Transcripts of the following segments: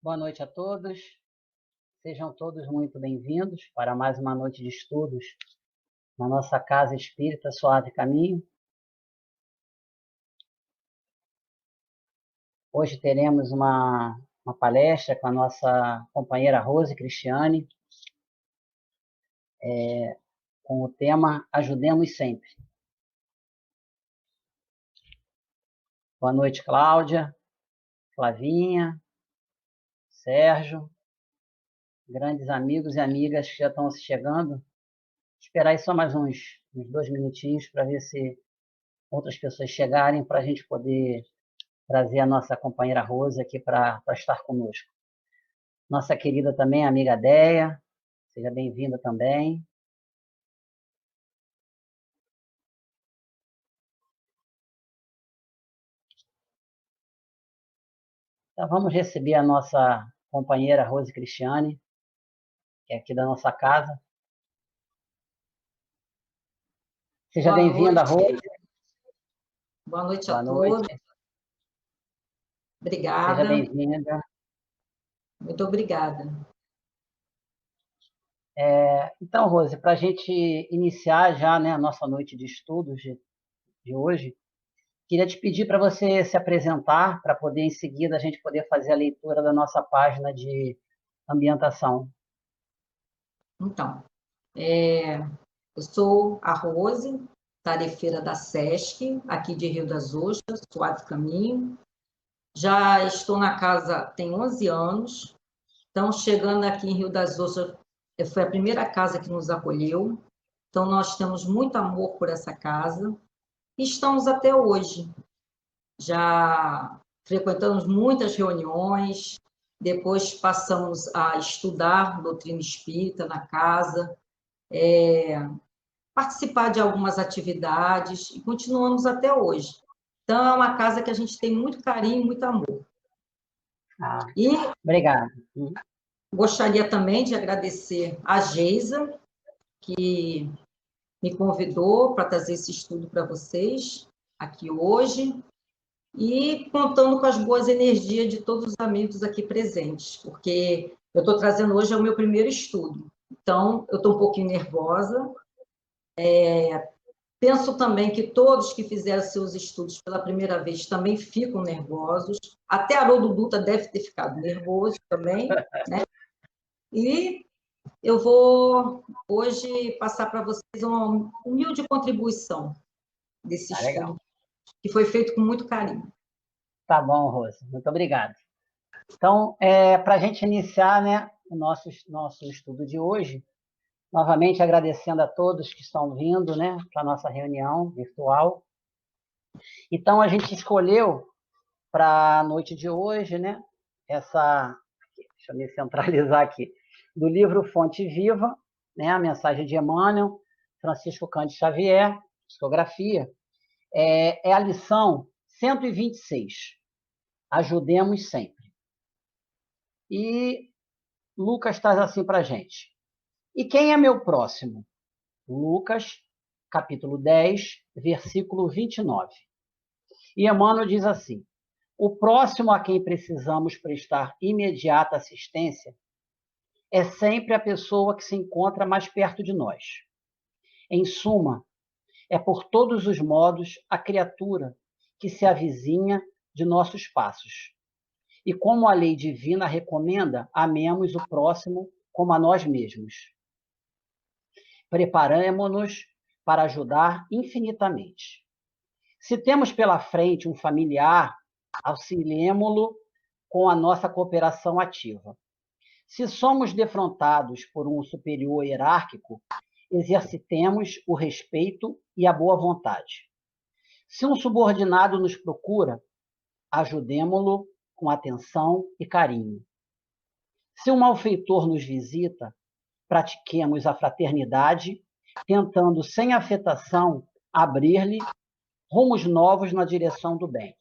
Boa noite a todos. Sejam todos muito bem-vindos para mais uma noite de estudos na nossa Casa Espírita Suave Caminho. Hoje teremos uma palestra com a nossa companheira Rose Cristiane, com o tema Ajudemos Sempre. Boa noite, Cláudia, Flavinha, Sérgio, grandes amigos e amigas que já estão se chegando. Esperar aí só mais uns 2 minutinhos para ver se outras pessoas chegarem, para a gente poder trazer a nossa companheira Rose aqui para estar conosco. Nossa querida também, amiga Déia, seja bem-vinda também. Então, vamos receber a nossa companheira Rose Cristiane, que é aqui da nossa casa. Seja bem-vinda, Rose. Boa noite a todos. Obrigada. Seja bem-vinda. Muito obrigada. Então, Rose, para a gente iniciar já, né, a nossa noite de estudos de hoje, queria te pedir para você se apresentar, para poder, em seguida, a gente poder fazer a leitura da nossa página de ambientação. Então, eu sou a Rose, tarefeira da SESC, aqui de Rio das Ostras, Suave Caminho. Já estou na casa tem 11 anos. Então, chegando aqui em Rio das Ostras, foi a primeira casa que nos acolheu. Então, nós temos muito amor por essa casa. E estamos até hoje. Já frequentamos muitas reuniões, depois passamos a estudar doutrina espírita na casa, participar de algumas atividades e continuamos até hoje. Então, é uma casa que a gente tem muito carinho e muito amor. E obrigada. Gostaria também de agradecer a Geisa, que me convidou para trazer esse estudo para vocês aqui hoje, e contando com as boas energias de todos os amigos aqui presentes, porque eu estou trazendo hoje o meu primeiro estudo. Então, eu estou um pouquinho nervosa. Penso também que todos que fizeram seus estudos pela primeira vez também ficam nervosos. Até Haroldo Dutra deve ter ficado nervoso também, né? E eu vou hoje passar para vocês uma humilde contribuição desse estudo, legal. Que foi feito com muito carinho. Tá bom, Rose. Muito obrigado. Então, para a gente iniciar, né, o nosso estudo de hoje, novamente agradecendo a todos que estão vindo, né, para a nossa reunião virtual. Então, a gente escolheu para a noite de hoje, né, deixa eu me centralizar aqui, do livro Fonte Viva, né, a mensagem de Emmanuel, Francisco Cândido Xavier, psicografia, é a lição 126. Ajudemos sempre. E Lucas traz assim para a gente. E quem é meu próximo? Lucas, capítulo 10, versículo 29. E Emmanuel diz assim: o próximo a quem precisamos prestar imediata assistência é sempre a pessoa que se encontra mais perto de nós. Em suma, é por todos os modos a criatura que se avizinha de nossos passos. E como a lei divina recomenda, amemos o próximo como a nós mesmos. Preparamo-nos para ajudar infinitamente. Se temos pela frente um familiar, auxiliemo-lo com a nossa cooperação ativa. Se somos defrontados por um superior hierárquico, exercitemos o respeito e a boa vontade. Se um subordinado nos procura, ajudemo-lo com atenção e carinho. Se um malfeitor nos visita, pratiquemos a fraternidade, tentando, sem afetação, abrir-lhe rumos novos na direção do bem.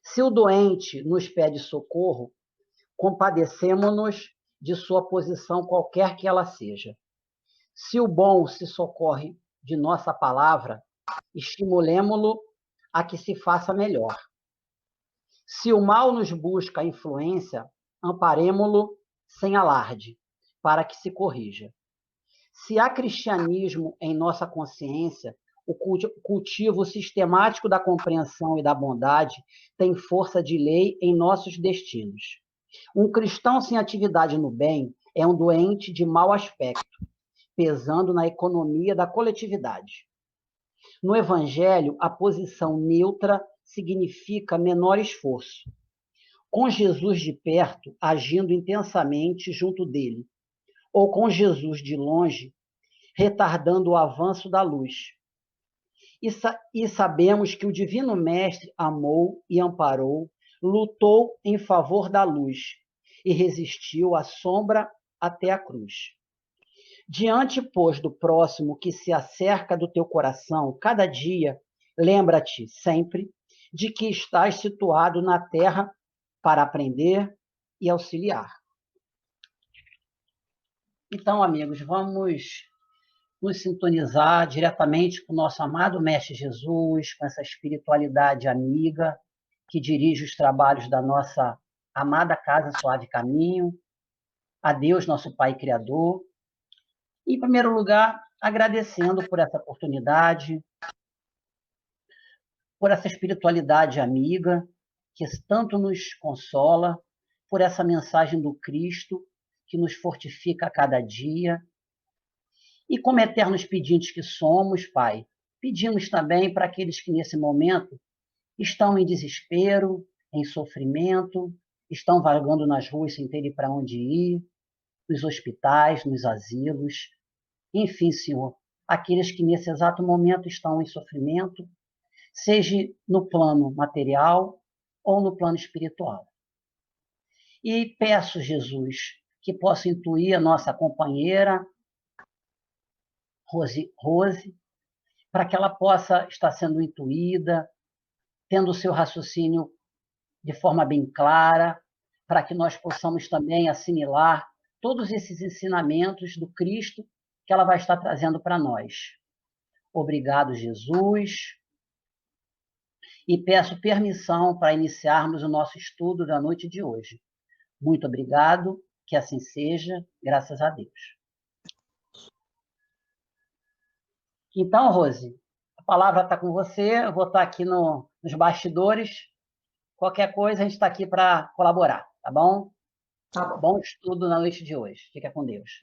Se o doente nos pede socorro, compadecemo-nos de sua posição qualquer que ela seja. Se o bom se socorre de nossa palavra, estimulemo-lo a que se faça melhor. Se o mal nos busca a influência, amparemo-lo sem alarde, para que se corrija. Se há cristianismo em nossa consciência, o cultivo sistemático da compreensão e da bondade tem força de lei em nossos destinos. Um cristão sem atividade no bem é um doente de mau aspecto, pesando na economia da coletividade. No Evangelho, a posição neutra significa menor esforço. Com Jesus de perto, agindo intensamente junto dele, ou com Jesus de longe, retardando o avanço da luz. E sabemos que o Divino Mestre amou e amparou, lutou em favor da luz e resistiu à sombra até a cruz. Diante, pois, do próximo que se acerca do teu coração, cada dia, lembra-te sempre de que estás situado na terra para aprender e auxiliar. Então, amigos, vamos nos sintonizar diretamente com o nosso amado Mestre Jesus, com essa espiritualidade amiga que dirige os trabalhos da nossa amada Casa Suave Caminho. A Deus, nosso Pai Criador. Em primeiro lugar, agradecendo por essa oportunidade, por essa espiritualidade amiga que tanto nos consola, por essa mensagem do Cristo que nos fortifica a cada dia. E como eternos pedintes que somos, Pai, pedimos também para aqueles que nesse momento estão em desespero, em sofrimento, estão vagando nas ruas sem terem para onde ir, nos hospitais, nos asilos. Enfim, Senhor, aqueles que nesse exato momento estão em sofrimento, seja no plano material ou no plano espiritual. E peço, Jesus, que possa intuir a nossa companheira, Rose, para que ela possa estar sendo intuída, tendo o seu raciocínio de forma bem clara, para que nós possamos também assimilar todos esses ensinamentos do Cristo que ela vai estar trazendo para nós. Obrigado, Jesus. E peço permissão para iniciarmos o nosso estudo da noite de hoje. Muito obrigado, que assim seja, graças a Deus. Então, Rose, a palavra está com você, eu vou estar aqui nos bastidores. Qualquer coisa, a gente está aqui para colaborar, tá bom? Tá bom. Bom estudo na noite de hoje. Fica com Deus.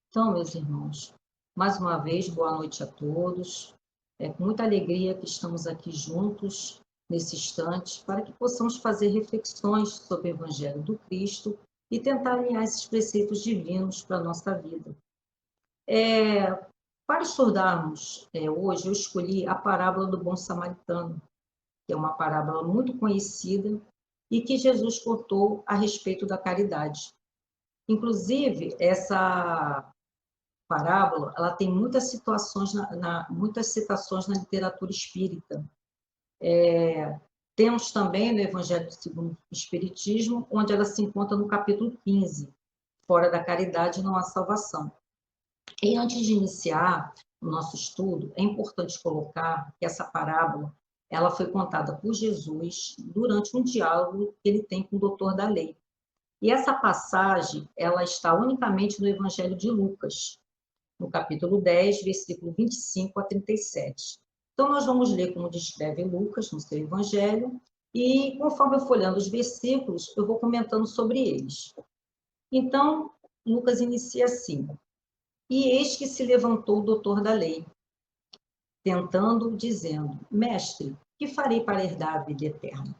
Então, meus irmãos, mais uma vez, boa noite a todos. É com muita alegria que estamos aqui juntos, nesse instante, para que possamos fazer reflexões sobre o Evangelho do Cristo e tentar alinhar esses preceitos divinos para a nossa vida. Para estudarmos hoje, eu escolhi a parábola do bom samaritano, que é uma parábola muito conhecida e que Jesus contou a respeito da caridade. Inclusive, essa parábola, ela tem muitas citações na literatura espírita. Temos também no Evangelho segundo o Espiritismo, onde ela se encontra no capítulo 15, fora da caridade não há salvação. E antes de iniciar o nosso estudo, é importante colocar que essa parábola ela foi contada por Jesus durante um diálogo que ele tem com o doutor da lei. E essa passagem ela está unicamente no Evangelho de Lucas, no capítulo 10, versículo 25 a 37. Então, nós vamos ler como descreve Lucas no seu Evangelho, e conforme eu for olhando os versículos, eu vou comentando sobre eles. Então, Lucas inicia assim: E eis que se levantou o doutor da lei, tentando, dizendo: Mestre, que farei para herdar a vida eterna?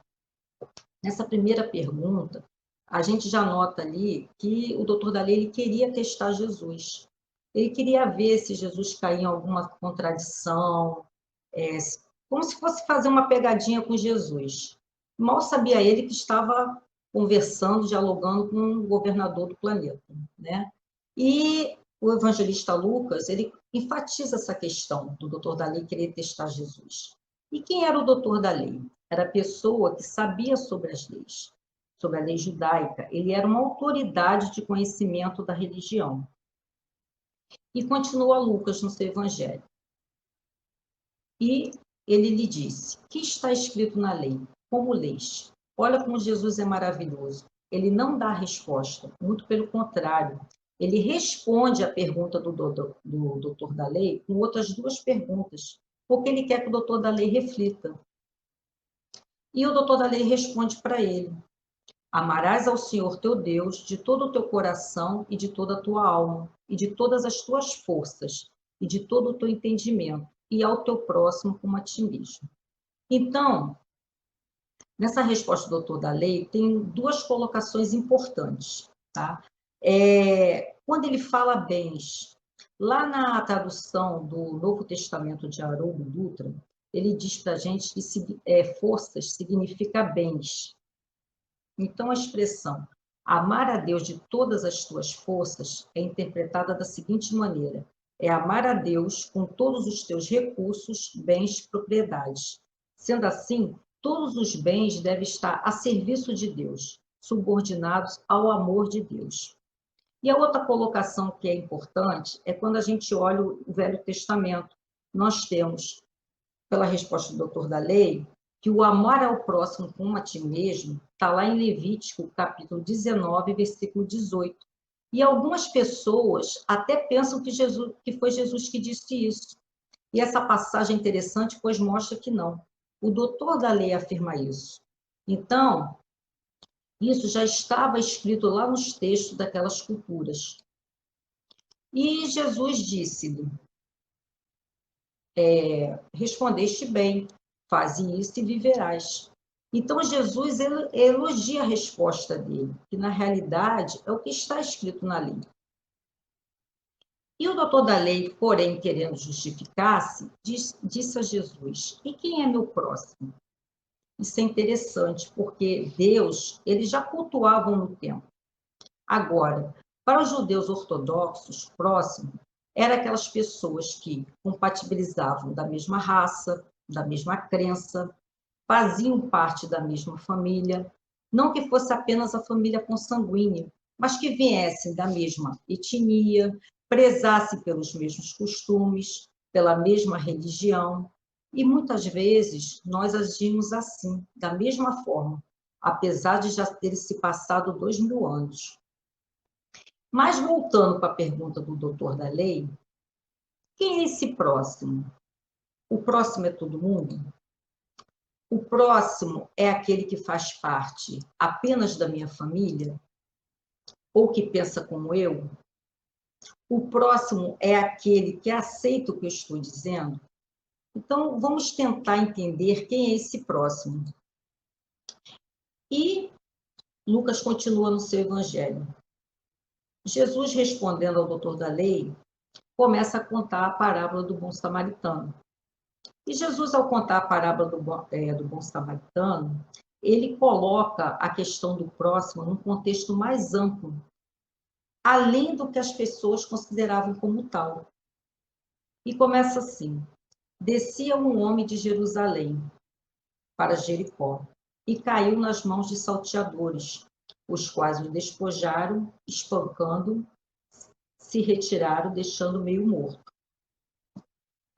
Nessa primeira pergunta, a gente já nota ali que o doutor da lei ele queria testar Jesus. Ele queria ver se Jesus caía em alguma contradição, como se fosse fazer uma pegadinha com Jesus. Mal sabia ele que estava conversando, dialogando com o governador do planeta, né? E o evangelista Lucas, ele enfatiza essa questão do doutor da lei querer testar Jesus. E quem era o doutor da lei? Era a pessoa que sabia sobre as leis, sobre a lei judaica. Ele era uma autoridade de conhecimento da religião. E continua Lucas no seu evangelho. E ele lhe disse: que está escrito na lei? Como lês? Olha como Jesus é maravilhoso. Ele não dá resposta, muito pelo contrário. Ele responde a pergunta do doutor da lei com outras duas perguntas, porque ele quer que o doutor da lei reflita. E o doutor da lei responde para ele: amarás ao Senhor teu Deus de todo o teu coração e de toda a tua alma, e de todas as tuas forças, e de todo o teu entendimento, e ao teu próximo como a ti mesmo. Então, nessa resposta do doutor da lei, tem duas colocações importantes. Tá? Quando ele fala bens, lá na tradução do Novo Testamento de Haroldo Dutra, ele diz para a gente que forças significa bens. Então, a expressão amar a Deus de todas as tuas forças é interpretada da seguinte maneira: é amar a Deus com todos os teus recursos, bens, propriedades. Sendo assim, todos os bens devem estar a serviço de Deus, subordinados ao amor de Deus. E a outra colocação que é importante é quando a gente olha o Velho Testamento. Nós temos, pela resposta do doutor da lei, que o amar ao próximo como a ti mesmo está lá em Levítico, capítulo 19, versículo 18. E algumas pessoas até pensam que foi Jesus que disse isso. E essa passagem é interessante, pois mostra que não. O doutor da lei afirma isso. Então, isso já estava escrito lá nos textos daquelas culturas. E Jesus disse-lhe: respondeste bem, faze isso e viverás. Então, Jesus elogia a resposta dele, que na realidade é o que está escrito na lei. E o doutor da lei, porém, querendo justificar-se, disse a Jesus: e quem é meu próximo? Isso é interessante, porque Deus, eles já cultuavam no templo. Agora, para os judeus ortodoxos, próximo, eram aquelas pessoas que compatibilizavam da mesma raça, da mesma crença, faziam parte da mesma família, não que fosse apenas a família consanguínea, mas que viessem da mesma etnia, prezassem pelos mesmos costumes, pela mesma religião. E muitas vezes nós agimos assim, da mesma forma, apesar de já ter se passado 2000 anos. Mas voltando para a pergunta do doutor da lei, quem é esse próximo? O próximo é todo mundo? O próximo é aquele que faz parte apenas da minha família? Ou que pensa como eu? O próximo é aquele que aceita o que eu estou dizendo? Então, vamos tentar entender quem é esse próximo. E Lucas continua no seu evangelho. Jesus, respondendo ao doutor da lei, começa a contar a parábola do bom samaritano. E Jesus, ao contar a parábola do bom samaritano, ele coloca a questão do próximo num contexto mais amplo, além do que as pessoas consideravam como tal. E começa assim: descia um homem de Jerusalém para Jericó e caiu nas mãos de salteadores, os quais o despojaram, espancando, se retiraram, deixando meio morto.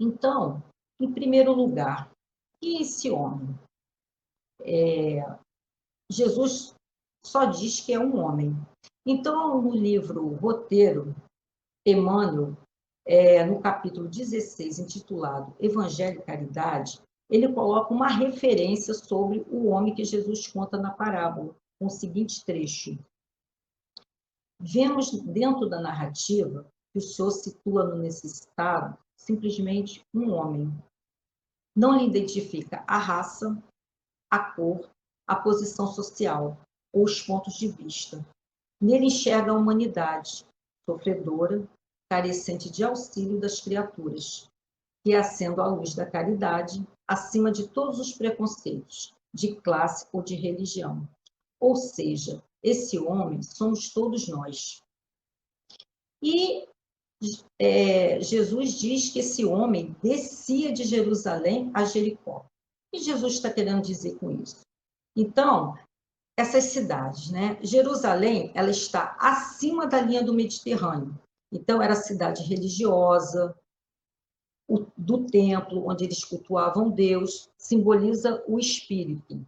Então, em primeiro lugar, quem é esse homem? Jesus só diz que é um homem. Então, no livro Roteiro, Emmanuel, no capítulo 16, intitulado Evangelho e Caridade, ele coloca uma referência sobre o homem que Jesus conta na parábola, com o seguinte trecho: vemos dentro da narrativa que o Senhor situa no necessitado simplesmente um homem. Não lhe identifica a raça, a cor, a posição social ou os pontos de vista. Nele enxerga a humanidade, sofredora, carecente de auxílio das criaturas, que acendo a luz da caridade acima de todos os preconceitos, de classe ou de religião. Ou seja, esse homem somos todos nós. E Jesus diz que esse homem descia de Jerusalém a Jericó. O que Jesus está querendo dizer com isso? Então, essas cidades, né? Jerusalém, ela está acima da linha do Mediterrâneo. Então, era cidade religiosa, do templo, onde eles cultuavam Deus, simboliza o espírito.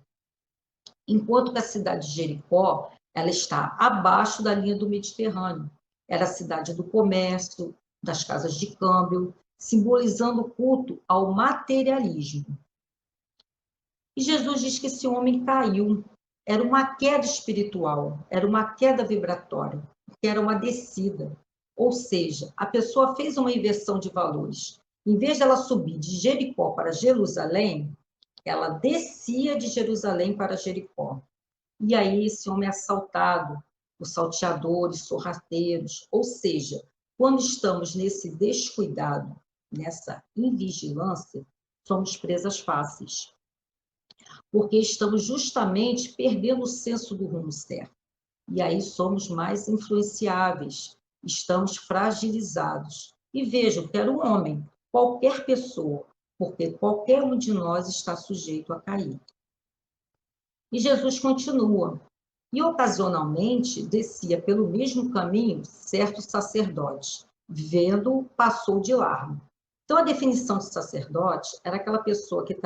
Enquanto que a cidade de Jericó, ela está abaixo da linha do Mediterrâneo. Era a cidade do comércio, das casas de câmbio, simbolizando o culto ao materialismo. E Jesus diz que esse homem caiu. Era uma queda espiritual, era uma queda vibratória, que era uma descida. Ou seja, a pessoa fez uma inversão de valores. Em vez de ela subir de Jericó para Jerusalém, ela descia de Jerusalém para Jericó. E aí esse homem é assaltado por salteadores, sorrateiros. Ou seja, quando estamos nesse descuidado, nessa invigilância, somos presas fáceis. Porque estamos justamente perdendo o senso do rumo certo. E aí somos mais influenciáveis, estamos fragilizados. E vejam, quer um homem, qualquer pessoa, porque qualquer um de nós está sujeito a cair. E Jesus continua. E ocasionalmente descia pelo mesmo caminho certo sacerdote, vendo, passou de largo. Então, a definição de sacerdote era aquela pessoa que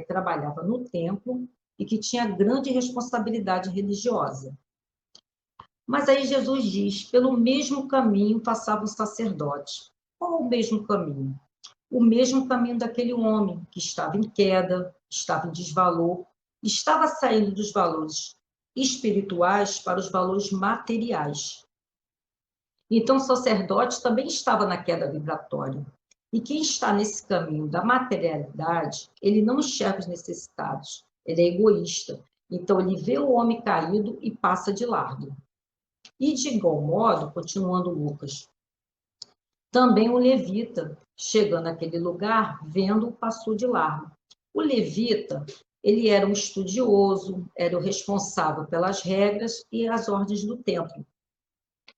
trabalhava no templo e que tinha grande responsabilidade religiosa. Mas aí Jesus diz, pelo mesmo caminho passava o sacerdote. Qual o mesmo caminho? O mesmo caminho daquele homem que estava em queda, estava em desvalor, estava saindo dos valores espirituais para os valores materiais. Então, o sacerdote também estava na queda vibratória. E quem está nesse caminho da materialidade, ele não enxerga os necessitados, ele é egoísta. Então, ele vê o homem caído e passa de largo. E, de igual modo, continuando Lucas, também o levita, chegando naquele lugar, vendo, passou de largo. O levita, ele era um estudioso, era o responsável pelas regras e as ordens do templo.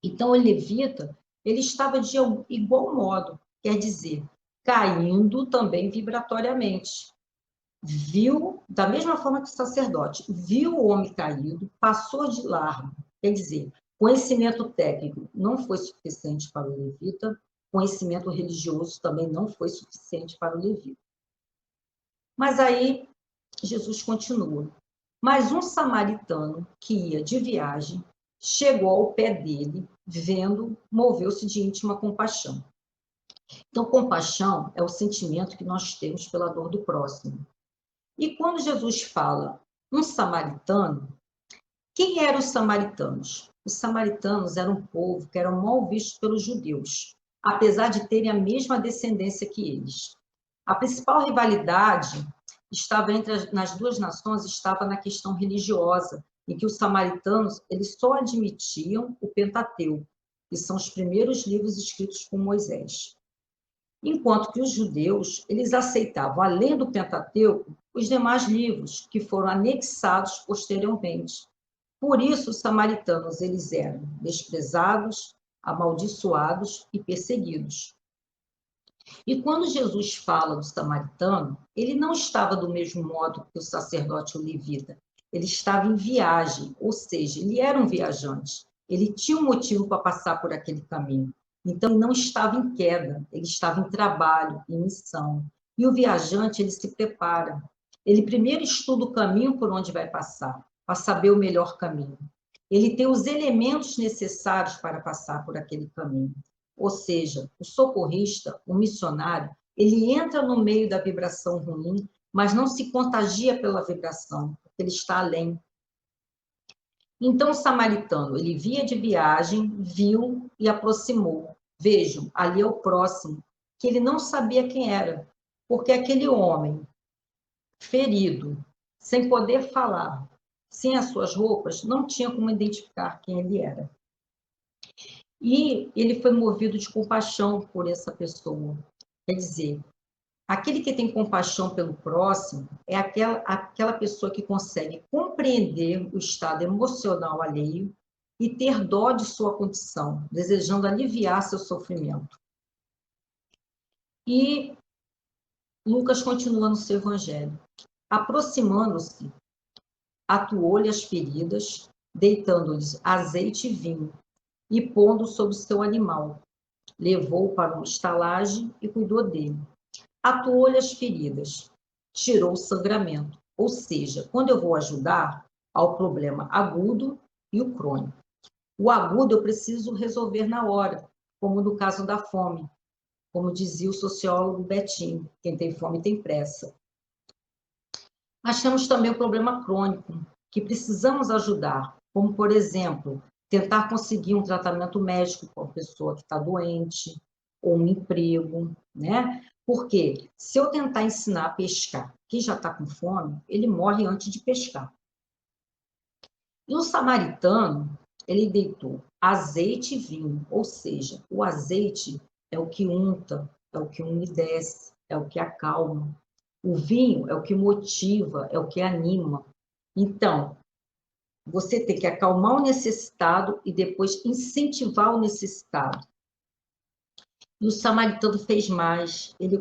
Então, o levita, ele estava de igual modo, quer dizer, caindo também vibratoriamente. Viu, da mesma forma que o sacerdote, viu o homem caído, passou de largo, quer dizer, conhecimento técnico não foi suficiente para o levita, conhecimento religioso também não foi suficiente para o levita. Mas aí, Jesus continua. Mas um samaritano que ia de viagem, chegou ao pé dele, vendo, moveu-se de íntima compaixão. Então, compaixão é o sentimento que nós temos pela dor do próximo. E quando Jesus fala um samaritano, quem eram os samaritanos? Os samaritanos eram um povo que eram mal vistos pelos judeus, apesar de terem a mesma descendência que eles. A principal rivalidade estava nas duas nações, estava na questão religiosa, em que os samaritanos eles só admitiam o Pentateuco, que são os primeiros livros escritos por Moisés. Enquanto que os judeus, eles aceitavam, além do Pentateuco, os demais livros que foram anexados posteriormente. Por isso, os samaritanos, eles eram desprezados, amaldiçoados e perseguidos. E quando Jesus fala do samaritano, ele não estava do mesmo modo que o sacerdote ou levita. Ele estava em viagem, ou seja, ele era um viajante. Ele tinha um motivo para passar por aquele caminho. Então, ele não estava em queda, ele estava em trabalho, em missão. E o viajante, ele se prepara. Ele primeiro estuda o caminho por onde vai passar, para saber o melhor caminho. Ele tem os elementos necessários para passar por aquele caminho. Ou seja, o socorrista, o missionário, ele entra no meio da vibração ruim, mas não se contagia pela vibração, porque ele está além. Então, o samaritano, ele via de viagem, viu e aproximou. Vejam, ali é o próximo, que ele não sabia quem era, porque aquele homem ferido, sem poder falar, sem as suas roupas, não tinha como identificar quem ele era. E ele foi movido de compaixão por essa pessoa. Quer dizer, aquele que tem compaixão pelo próximo é aquela pessoa que consegue compreender o estado emocional alheio e ter dó de sua condição, desejando aliviar seu sofrimento. E Lucas continua no seu evangelho. Aproximando-se, atuou-lhe as feridas, deitando-lhes azeite e vinho, e pondo sobre o seu animal. Levou-o para uma estalagem e cuidou dele. atuou-lhe as feridas, tirou o sangramento. Ou seja, quando eu vou ajudar, há o problema agudo e o crônico. O agudo eu preciso resolver na hora, como no caso da fome, como dizia o sociólogo Betinho, quem tem fome tem pressa. Mas temos também o problema crônico, que precisamos ajudar, como, por exemplo, tentar conseguir um tratamento médico para a pessoa que está doente, ou um emprego, né? Porque se eu tentar ensinar a pescar, quem já está com fome, ele morre antes de pescar. E o samaritano, ele deitou azeite e vinho, ou seja, o azeite é o que unta, é o que umedece, é o que acalma. O vinho é o que motiva, é o que anima. Então, você tem que acalmar o necessitado e depois incentivar o necessitado. E o samaritano fez mais, ele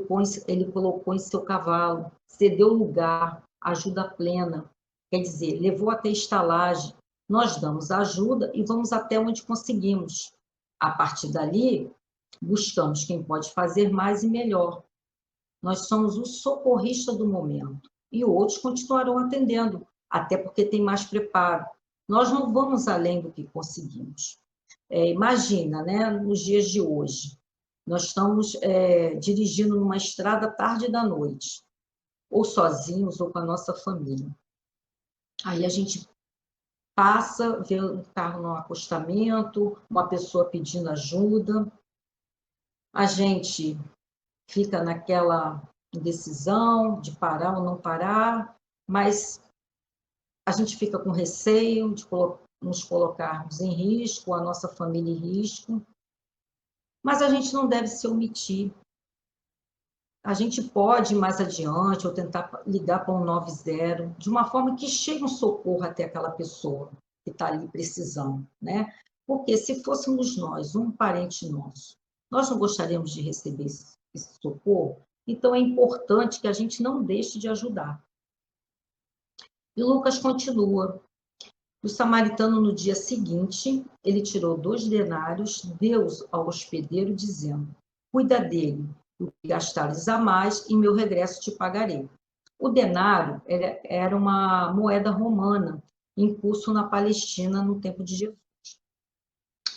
colocou em seu cavalo, cedeu lugar, ajuda plena, quer dizer, levou até a estalagem. Nós damos ajuda e vamos até onde conseguimos. A partir dali, buscamos quem pode fazer mais e melhor. Nós somos o socorrista do momento e outros continuarão atendendo, até porque tem mais preparo. Nós não vamos além do que conseguimos. Imagina, né, nos dias de hoje, nós estamos dirigindo numa estrada tarde da noite, ou sozinhos ou com a nossa família. Aí a gente passa, vê um carro no acostamento, uma pessoa pedindo ajuda, a gente fica naquela indecisão de parar ou não parar, mas a gente fica com receio de nos colocarmos em risco, a nossa família em risco, mas a gente não deve se omitir. A gente pode ir mais adiante ou tentar ligar para um 90, de uma forma que chegue um socorro até aquela pessoa que está ali precisando, né? Porque se fôssemos nós, um parente nosso, nós não gostaríamos de receber esse socorro? Então é importante que a gente não deixe de ajudar. E Lucas continua. O samaritano, no dia seguinte, ele tirou 2 denários, deu-os ao hospedeiro, dizendo: cuida dele, o que gastares a mais, em meu regresso te pagarei. O denário era uma moeda romana, em curso na Palestina no tempo de Jesus.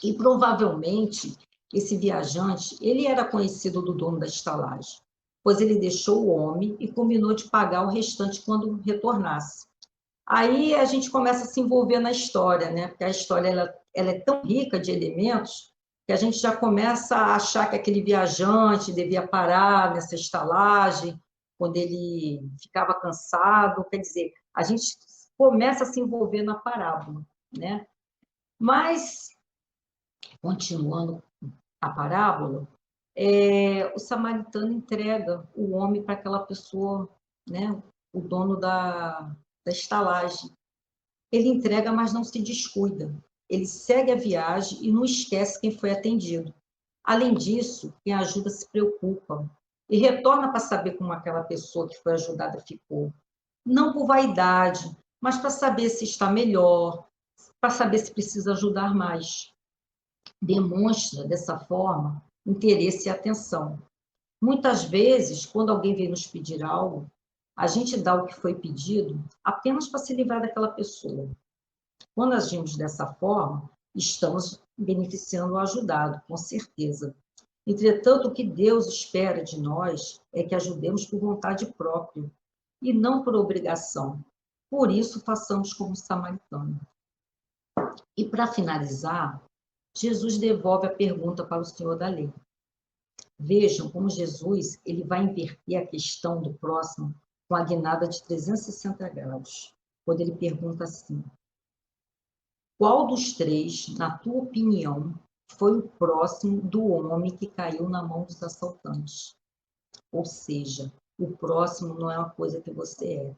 E provavelmente, esse viajante, ele era conhecido do dono da estalagem, pois ele deixou o homem e combinou de pagar o restante quando retornasse. Aí a gente começa a se envolver na história, né? Porque a história ela é tão rica de elementos que a gente já começa a achar que aquele viajante devia parar nessa estalagem quando ele ficava cansado. Quer dizer, a gente começa a se envolver na parábola, né? Mas, continuando a parábola, o samaritano entrega o homem para aquela pessoa, né? O dono da estalagem. Ele entrega, mas não se descuida. Ele segue a viagem e não esquece quem foi atendido. Além disso, quem ajuda se preocupa e retorna para saber como aquela pessoa que foi ajudada ficou. Não por vaidade, mas para saber se está melhor, para saber se precisa ajudar mais. Demonstra, dessa forma, interesse e atenção. Muitas vezes, quando alguém vem nos pedir algo, a gente dá o que foi pedido apenas para se livrar daquela pessoa. Quando agimos dessa forma, estamos beneficiando o ajudado, com certeza. Entretanto, o que Deus espera de nós é que ajudemos por vontade própria e não por obrigação. Por isso, façamos como o samaritano. E para finalizar, Jesus devolve a pergunta para o Senhor da lei. Vejam como Jesus ele vai inverter a questão do próximo com a guinada de 360 graus, quando ele pergunta assim: qual dos 3, na tua opinião, foi o próximo do homem que caiu na mão dos assaltantes? Ou seja, o próximo não é uma coisa que você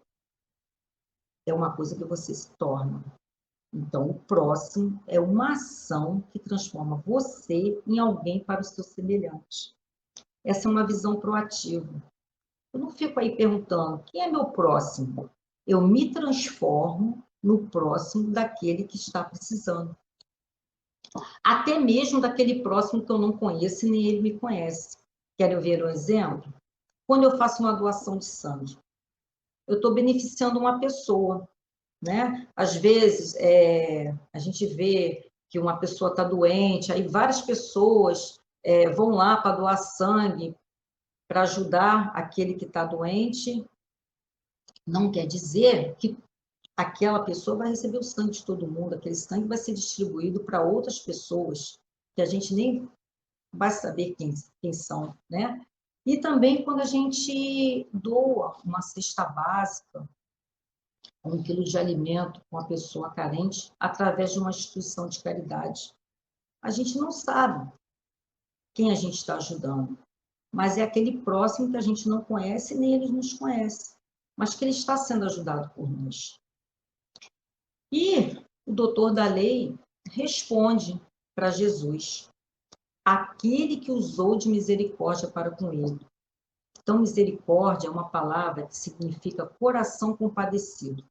é uma coisa que você se torna. Então, o próximo é uma ação que transforma você em alguém para o seu semelhante. Essa é uma visão proativa. Eu não fico aí perguntando, quem é meu próximo? Eu me transformo no próximo daquele que está precisando. Até mesmo daquele próximo que eu não conheço e nem ele me conhece. Querem ver um exemplo? quando eu faço uma doação de sangue? Eu estou beneficiando uma pessoa, né? Às vezes, a gente vê que uma pessoa está doente, aí várias pessoas vão lá para doar sangue, para ajudar aquele que está doente. Não quer dizer que aquela pessoa vai receber o sangue de todo mundo, aquele sangue vai ser distribuído para outras pessoas, que a gente nem vai saber quem são, né? E também quando a gente doa uma cesta básica, 1 quilo de alimento para uma pessoa carente, através de uma instituição de caridade. A gente não sabe quem a gente está ajudando, mas é aquele próximo que a gente não conhece, nem ele nos conhece, mas que ele está sendo ajudado por nós. E o doutor da lei responde para Jesus: aquele que usou de misericórdia para com ele. Então, misericórdia é uma palavra que significa coração compadecido.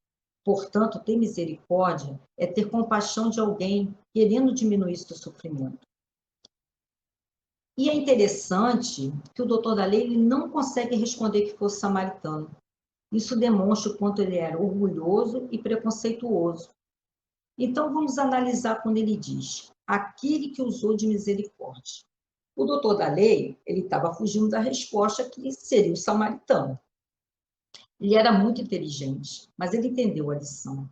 Portanto, ter misericórdia é ter compaixão de alguém querendo diminuir seu sofrimento. E é interessante que o doutor da lei ele não consegue responder que fosse samaritano. Isso demonstra o quanto ele era orgulhoso e preconceituoso. Então, vamos analisar quando ele diz: aquele que usou de misericórdia. O doutor da lei, ele estava fugindo da resposta que seria o samaritano. Ele era muito inteligente, mas ele entendeu a lição.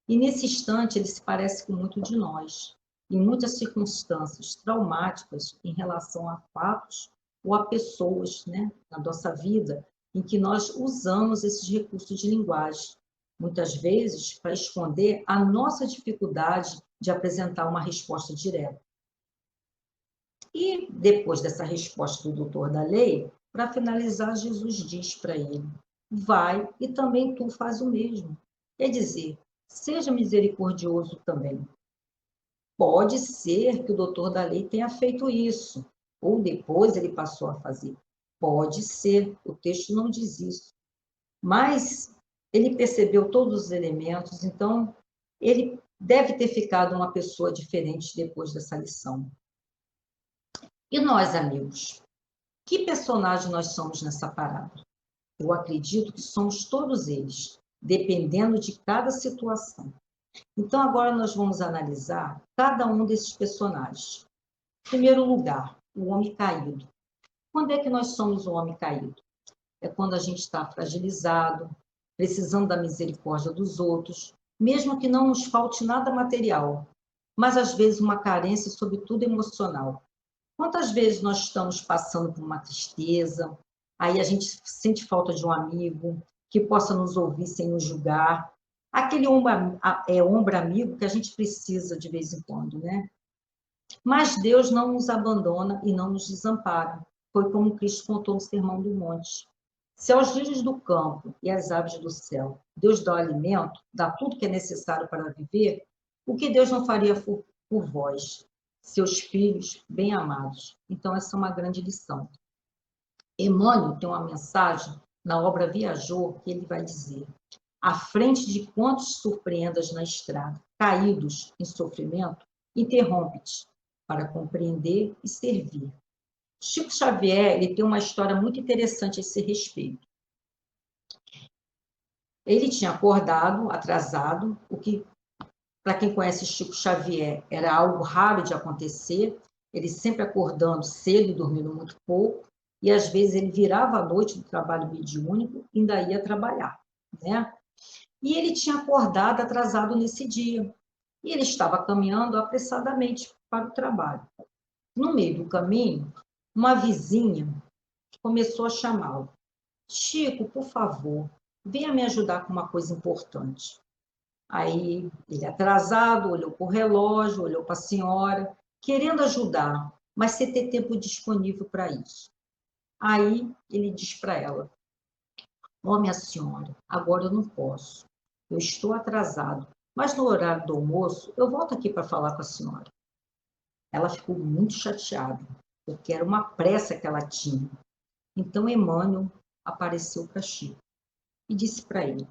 E nesse instante, ele se parece com muito de nós. Em muitas circunstâncias traumáticas em relação a fatos ou a pessoas, né, na nossa vida, em que nós usamos esses recursos de linguagem, muitas vezes para esconder a nossa dificuldade de apresentar uma resposta direta. E depois dessa resposta do doutor da lei, para finalizar, Jesus diz para ele: vai e também tu faz o mesmo. Quer dizer, seja misericordioso também. Pode ser que o doutor da lei tenha feito isso, ou depois ele passou a fazer. Pode ser, o texto não diz isso. Mas ele percebeu todos os elementos, então ele deve ter ficado uma pessoa diferente depois dessa lição. E nós, amigos, que personagem nós somos nessa parábola? Eu acredito que somos todos eles, dependendo de cada situação. Então, agora nós vamos analisar cada um desses personagens. Em primeiro lugar, o homem caído. Quando é que nós somos o homem caído? É quando a gente está fragilizado, precisando da misericórdia dos outros, mesmo que não nos falte nada material, mas às vezes uma carência, sobretudo emocional. Quantas vezes nós estamos passando por uma tristeza, aí a gente sente falta de um amigo que possa nos ouvir sem nos julgar, aquele ombro amigo que a gente precisa de vez em quando, né? Mas Deus não nos abandona e não nos desampara. Foi como Cristo contou no Sermão do Monte. Se aos lírios do campo e às aves do céu Deus dá o alimento, dá tudo que é necessário para viver, o que Deus não faria por vós, seus filhos bem-amados? Então, essa é uma grande lição. Emmanuel tem uma mensagem na obra Viajor que ele vai dizer: à frente de quantos surpreendas na estrada, caídos em sofrimento, interrompe-te para compreender e servir. Chico Xavier ele tem uma história muito interessante a esse respeito. Ele tinha acordado atrasado, o que, para quem conhece Chico Xavier, era algo raro de acontecer, ele sempre acordando cedo e dormindo muito pouco, e às vezes ele virava à noite do trabalho mediúnico e ainda ia trabalhar, né? E ele tinha acordado atrasado nesse dia, e ele estava caminhando apressadamente para o trabalho. No meio do caminho, uma vizinha começou a chamá-lo: Chico, por favor, venha me ajudar com uma coisa importante. Aí ele, atrasado, olhou para o relógio, olhou para a senhora, querendo ajudar, mas sem ter tempo disponível para isso. Aí ele diz para ela: ó, minha senhora, agora eu não posso. Eu estou atrasado, mas no horário do almoço eu volto aqui para falar com a senhora. Ela ficou muito chateada, porque era uma pressa que ela tinha. Então Emmanuel apareceu para Chico e disse para ele: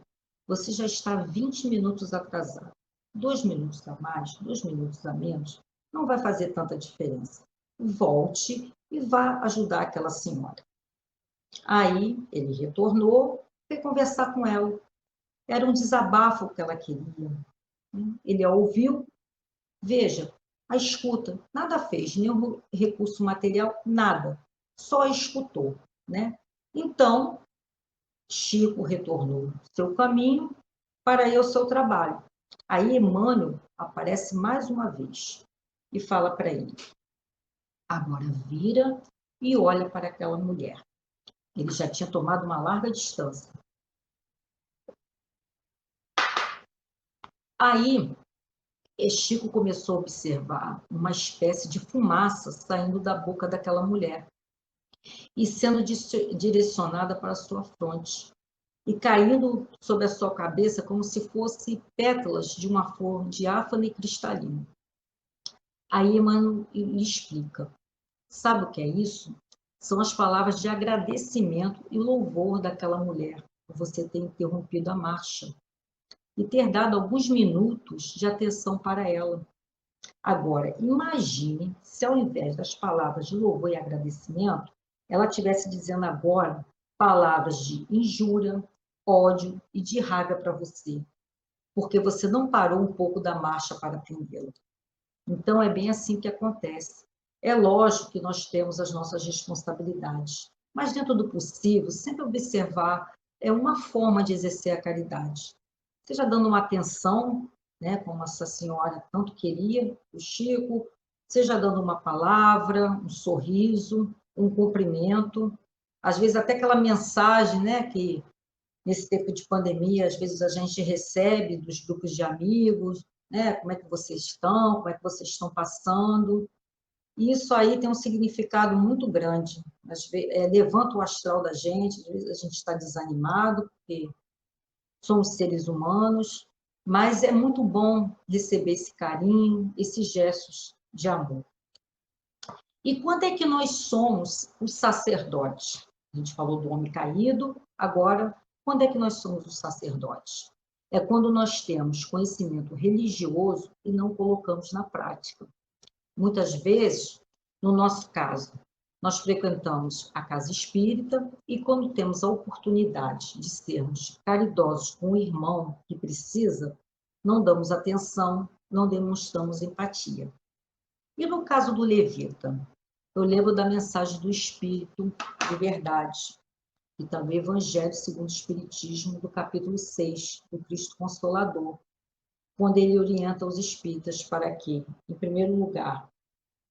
você já está 20 minutos atrasado. 2 minutos a mais, 2 minutos a menos, não vai fazer tanta diferença. Volte e vá ajudar aquela senhora. Aí ele retornou, foi conversar com ela. Era um desabafo que ela queria. Ele a ouviu, veja, a escuta, nada fez, nenhum recurso material, nada, só escutou, né? Então, Chico retornou seu caminho para ir ao seu trabalho. Aí Emmanuel aparece mais uma vez e fala para ele: agora vira e olha para aquela mulher. Ele já tinha tomado uma larga distância. Aí Chico começou a observar uma espécie de fumaça saindo da boca daquela mulher e sendo direcionada para a sua fronte e caindo sobre a sua cabeça como se fosse pétalas de uma flor diáfana e cristalina. Aí Emmanuel lhe explica. Sabe o que é isso? São as palavras de agradecimento e louvor daquela mulher por você ter interrompido a marcha e ter dado alguns minutos de atenção para ela. Agora, imagine se ao invés das palavras de louvor e agradecimento, ela estivesse dizendo agora palavras de injúria, ódio e de raiva para você, porque você não parou um pouco da marcha para atendê-la. Então, é bem assim que acontece. É lógico que nós temos as nossas responsabilidades, mas dentro do possível, sempre observar é uma forma de exercer a caridade. Seja dando uma atenção, né, como essa senhora tanto queria, o Chico, seja dando uma palavra, um sorriso, um cumprimento, às vezes até aquela mensagem, né, que nesse tempo de pandemia, às vezes a gente recebe dos grupos de amigos, né, como é que vocês estão, como é que vocês estão passando. E isso aí tem um significado muito grande. Levanta o astral da gente, às vezes a gente está desanimado, porque somos seres humanos, mas é muito bom receber esse carinho, esses gestos de amor. E quando é que nós somos os sacerdotes? A gente falou do homem caído, agora, quando é que nós somos os sacerdotes? É quando nós temos conhecimento religioso e não colocamos na prática. Muitas vezes, no nosso caso, nós frequentamos a casa espírita e quando temos a oportunidade de sermos caridosos com o irmão que precisa, não damos atenção, não demonstramos empatia. E no caso do levita, eu lembro da mensagem do Espírito de Verdade, e também Evangelho segundo o Espiritismo, do capítulo 6, do Cristo Consolador, quando ele orienta os espíritas para que, em primeiro lugar,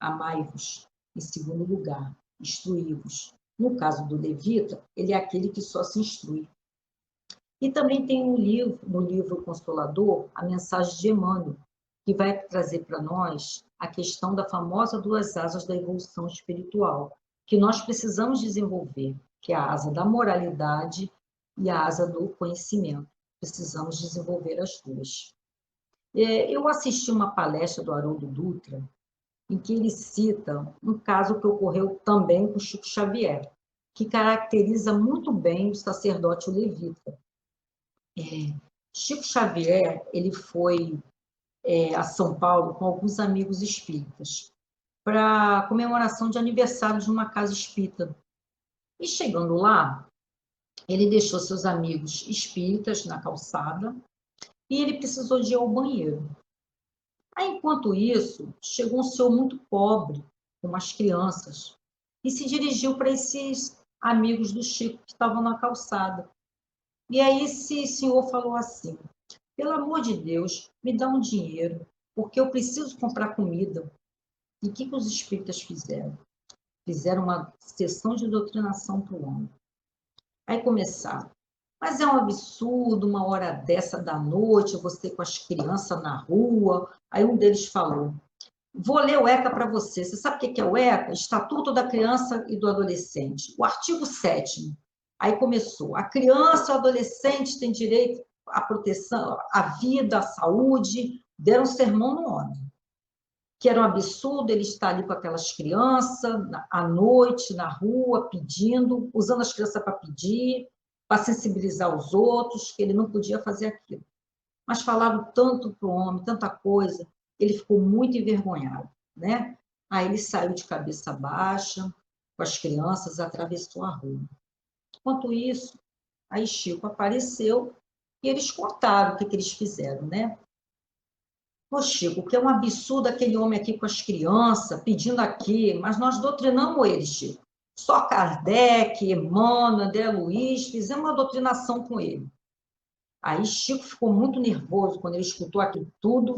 amai-vos, em segundo lugar, instruí-vos. No caso do levita, ele é aquele que só se instrui. E também tem no livro Consolador, a mensagem de Emmanuel, que vai trazer para nós a questão da famosa duas asas da evolução espiritual, que nós precisamos desenvolver, que é a asa da moralidade e a asa do conhecimento. Precisamos desenvolver as duas. Eu assisti uma palestra do Haroldo Dutra, em que ele cita um caso que ocorreu também com Chico Xavier, que caracteriza muito bem o sacerdote levita. Chico Xavier, ele foi a São Paulo com alguns amigos espíritas para comemoração de aniversário de uma casa espírita. E chegando lá, ele deixou seus amigos espíritas na calçada e ele precisou de ir ao banheiro. Aí, enquanto isso, chegou um senhor muito pobre, com umas crianças, e se dirigiu para esses amigos do Chico que estavam na calçada. E aí esse senhor falou assim: pelo amor de Deus, me dá um dinheiro, porque eu preciso comprar comida. E o que os espíritas fizeram? Fizeram uma sessão de doutrinação para o homem. Aí começaram. Mas é um absurdo, uma hora dessa da noite, você com as crianças na rua. Aí um deles falou: vou ler o ECA para você. Você sabe o que é o ECA? Estatuto da Criança e do Adolescente. O artigo 7º. Aí começou. A criança e o adolescente têm direito à proteção, à vida, à saúde. Deram um sermão no homem. Que era um absurdo ele estar ali com aquelas crianças, à noite, na rua, pedindo, usando as crianças para pedir, para sensibilizar os outros, que ele não podia fazer aquilo. Mas falaram tanto para o homem, tanta coisa, ele ficou muito envergonhado, né? Aí ele saiu de cabeça baixa, com as crianças, atravessou a rua. Enquanto isso, aí Chico apareceu e eles contaram o que eles fizeram, né? Ô, Chico, que é um absurdo aquele homem aqui com as crianças, pedindo aqui, mas nós doutrinamos ele, Chico. Só Kardec, Emmanuel, André Luiz, fizemos uma doutrinação com ele. Aí Chico ficou muito nervoso quando ele escutou aquilo tudo,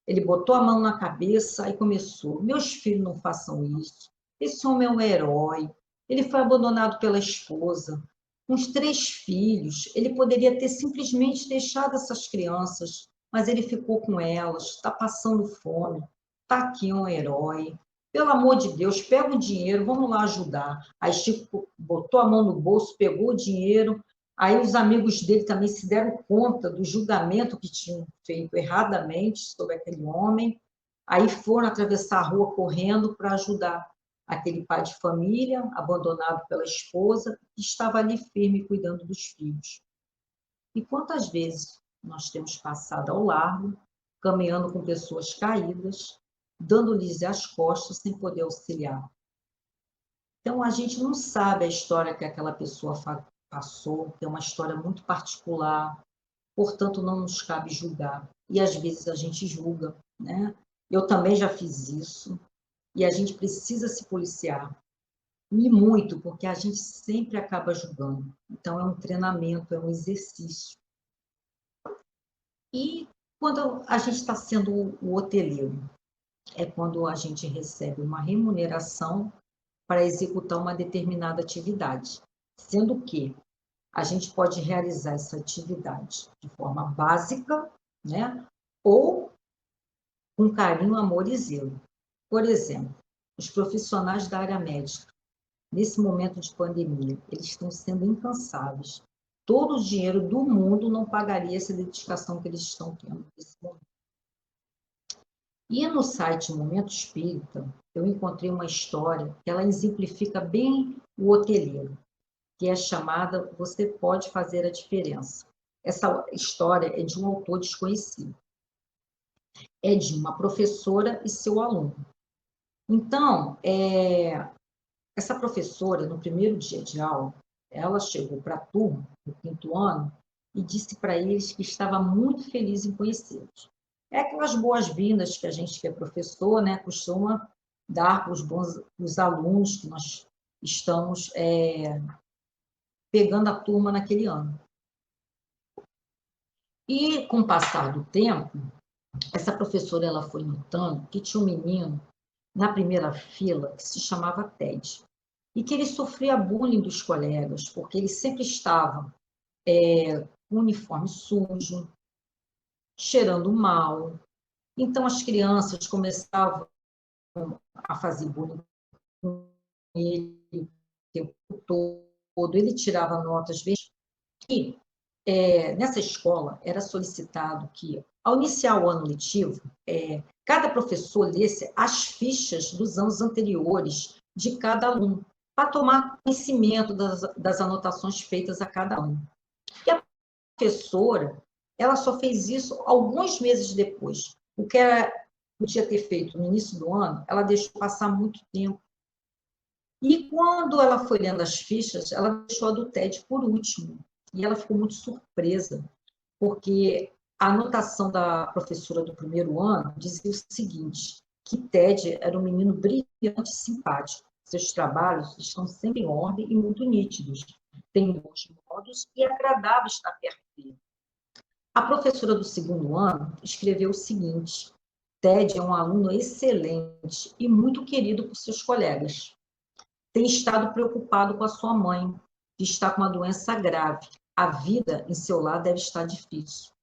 ele botou a mão na cabeça e começou: meus filhos não façam isso, esse homem é um herói, ele foi abandonado pela esposa, com os 3 filhos, ele poderia ter simplesmente deixado essas crianças, mas ele ficou com elas, está passando fome, está aqui um herói, pelo amor de Deus, pega o dinheiro, vamos lá ajudar. Aí Chico botou a mão no bolso, pegou o dinheiro. Aí os amigos dele também se deram conta do julgamento que tinham feito erradamente sobre aquele homem. Aí foram atravessar a rua correndo para ajudar aquele pai de família, abandonado pela esposa, que estava ali firme cuidando dos filhos. E quantas vezes nós temos passado ao largo, caminhando com pessoas caídas, dando-lhes as costas sem poder auxiliar. Então, a gente não sabe a história que aquela pessoa passou, que é uma história muito particular, portanto, não nos cabe julgar. E, às vezes, a gente julga, né? Eu também já fiz isso, e a gente precisa se policiar. E muito, porque a gente sempre acaba julgando. Então, é um treinamento, é um exercício. E quando a gente está sendo o hoteleiro, é quando a gente recebe uma remuneração para executar uma determinada atividade, sendo que a gente pode realizar essa atividade de forma básica, né? Ou com carinho, amor e zelo. Por exemplo, os profissionais da área médica, nesse momento de pandemia, eles estão sendo incansáveis. Todo o dinheiro do mundo não pagaria essa dedicação que eles estão tendo nesse momento. E no site Momento Espírita, eu encontrei uma história que ela exemplifica bem o hoteleiro, que é chamada Você Pode Fazer a Diferença. Essa história é de um autor desconhecido. É de uma professora e seu aluno. Então, essa professora, no primeiro dia de aula, ela chegou para a turma, do 5º ano, e disse para eles que estava muito feliz em conhecê-los. É aquelas boas-vindas que a gente, que é professor, né, costuma dar para os alunos que nós estamos pegando a turma naquele ano. E, com o passar do tempo, essa professora ela foi notando que tinha um menino na primeira fila que se chamava Ted, e que ele sofria bullying dos colegas, porque ele sempre estava com o uniforme sujo, cheirando mal. Então, as crianças começavam a fazer bullying com ele o tempo todo, ele tirava notas, vezes. E nessa escola era solicitado que, ao iniciar o ano letivo, cada professor lesse as fichas dos anos anteriores de cada aluno, para tomar conhecimento das anotações feitas a cada ano. E a professora, ela só fez isso alguns meses depois. O que ela podia ter feito no início do ano, ela deixou passar muito tempo. E quando ela foi lendo as fichas, ela deixou a do TED por último. E ela ficou muito surpresa, porque a anotação da professora do primeiro ano dizia o seguinte, que Ted era um menino brilhante e simpático. Seus trabalhos estão sempre em ordem e muito nítidos. Tem bons modos e é agradável estar perto dele. A professora do segundo ano escreveu o seguinte, Ted é um aluno excelente e muito querido por seus colegas. Tem estado preocupado com a sua mãe, que está com uma doença grave. A vida em seu lar deve estar difícil.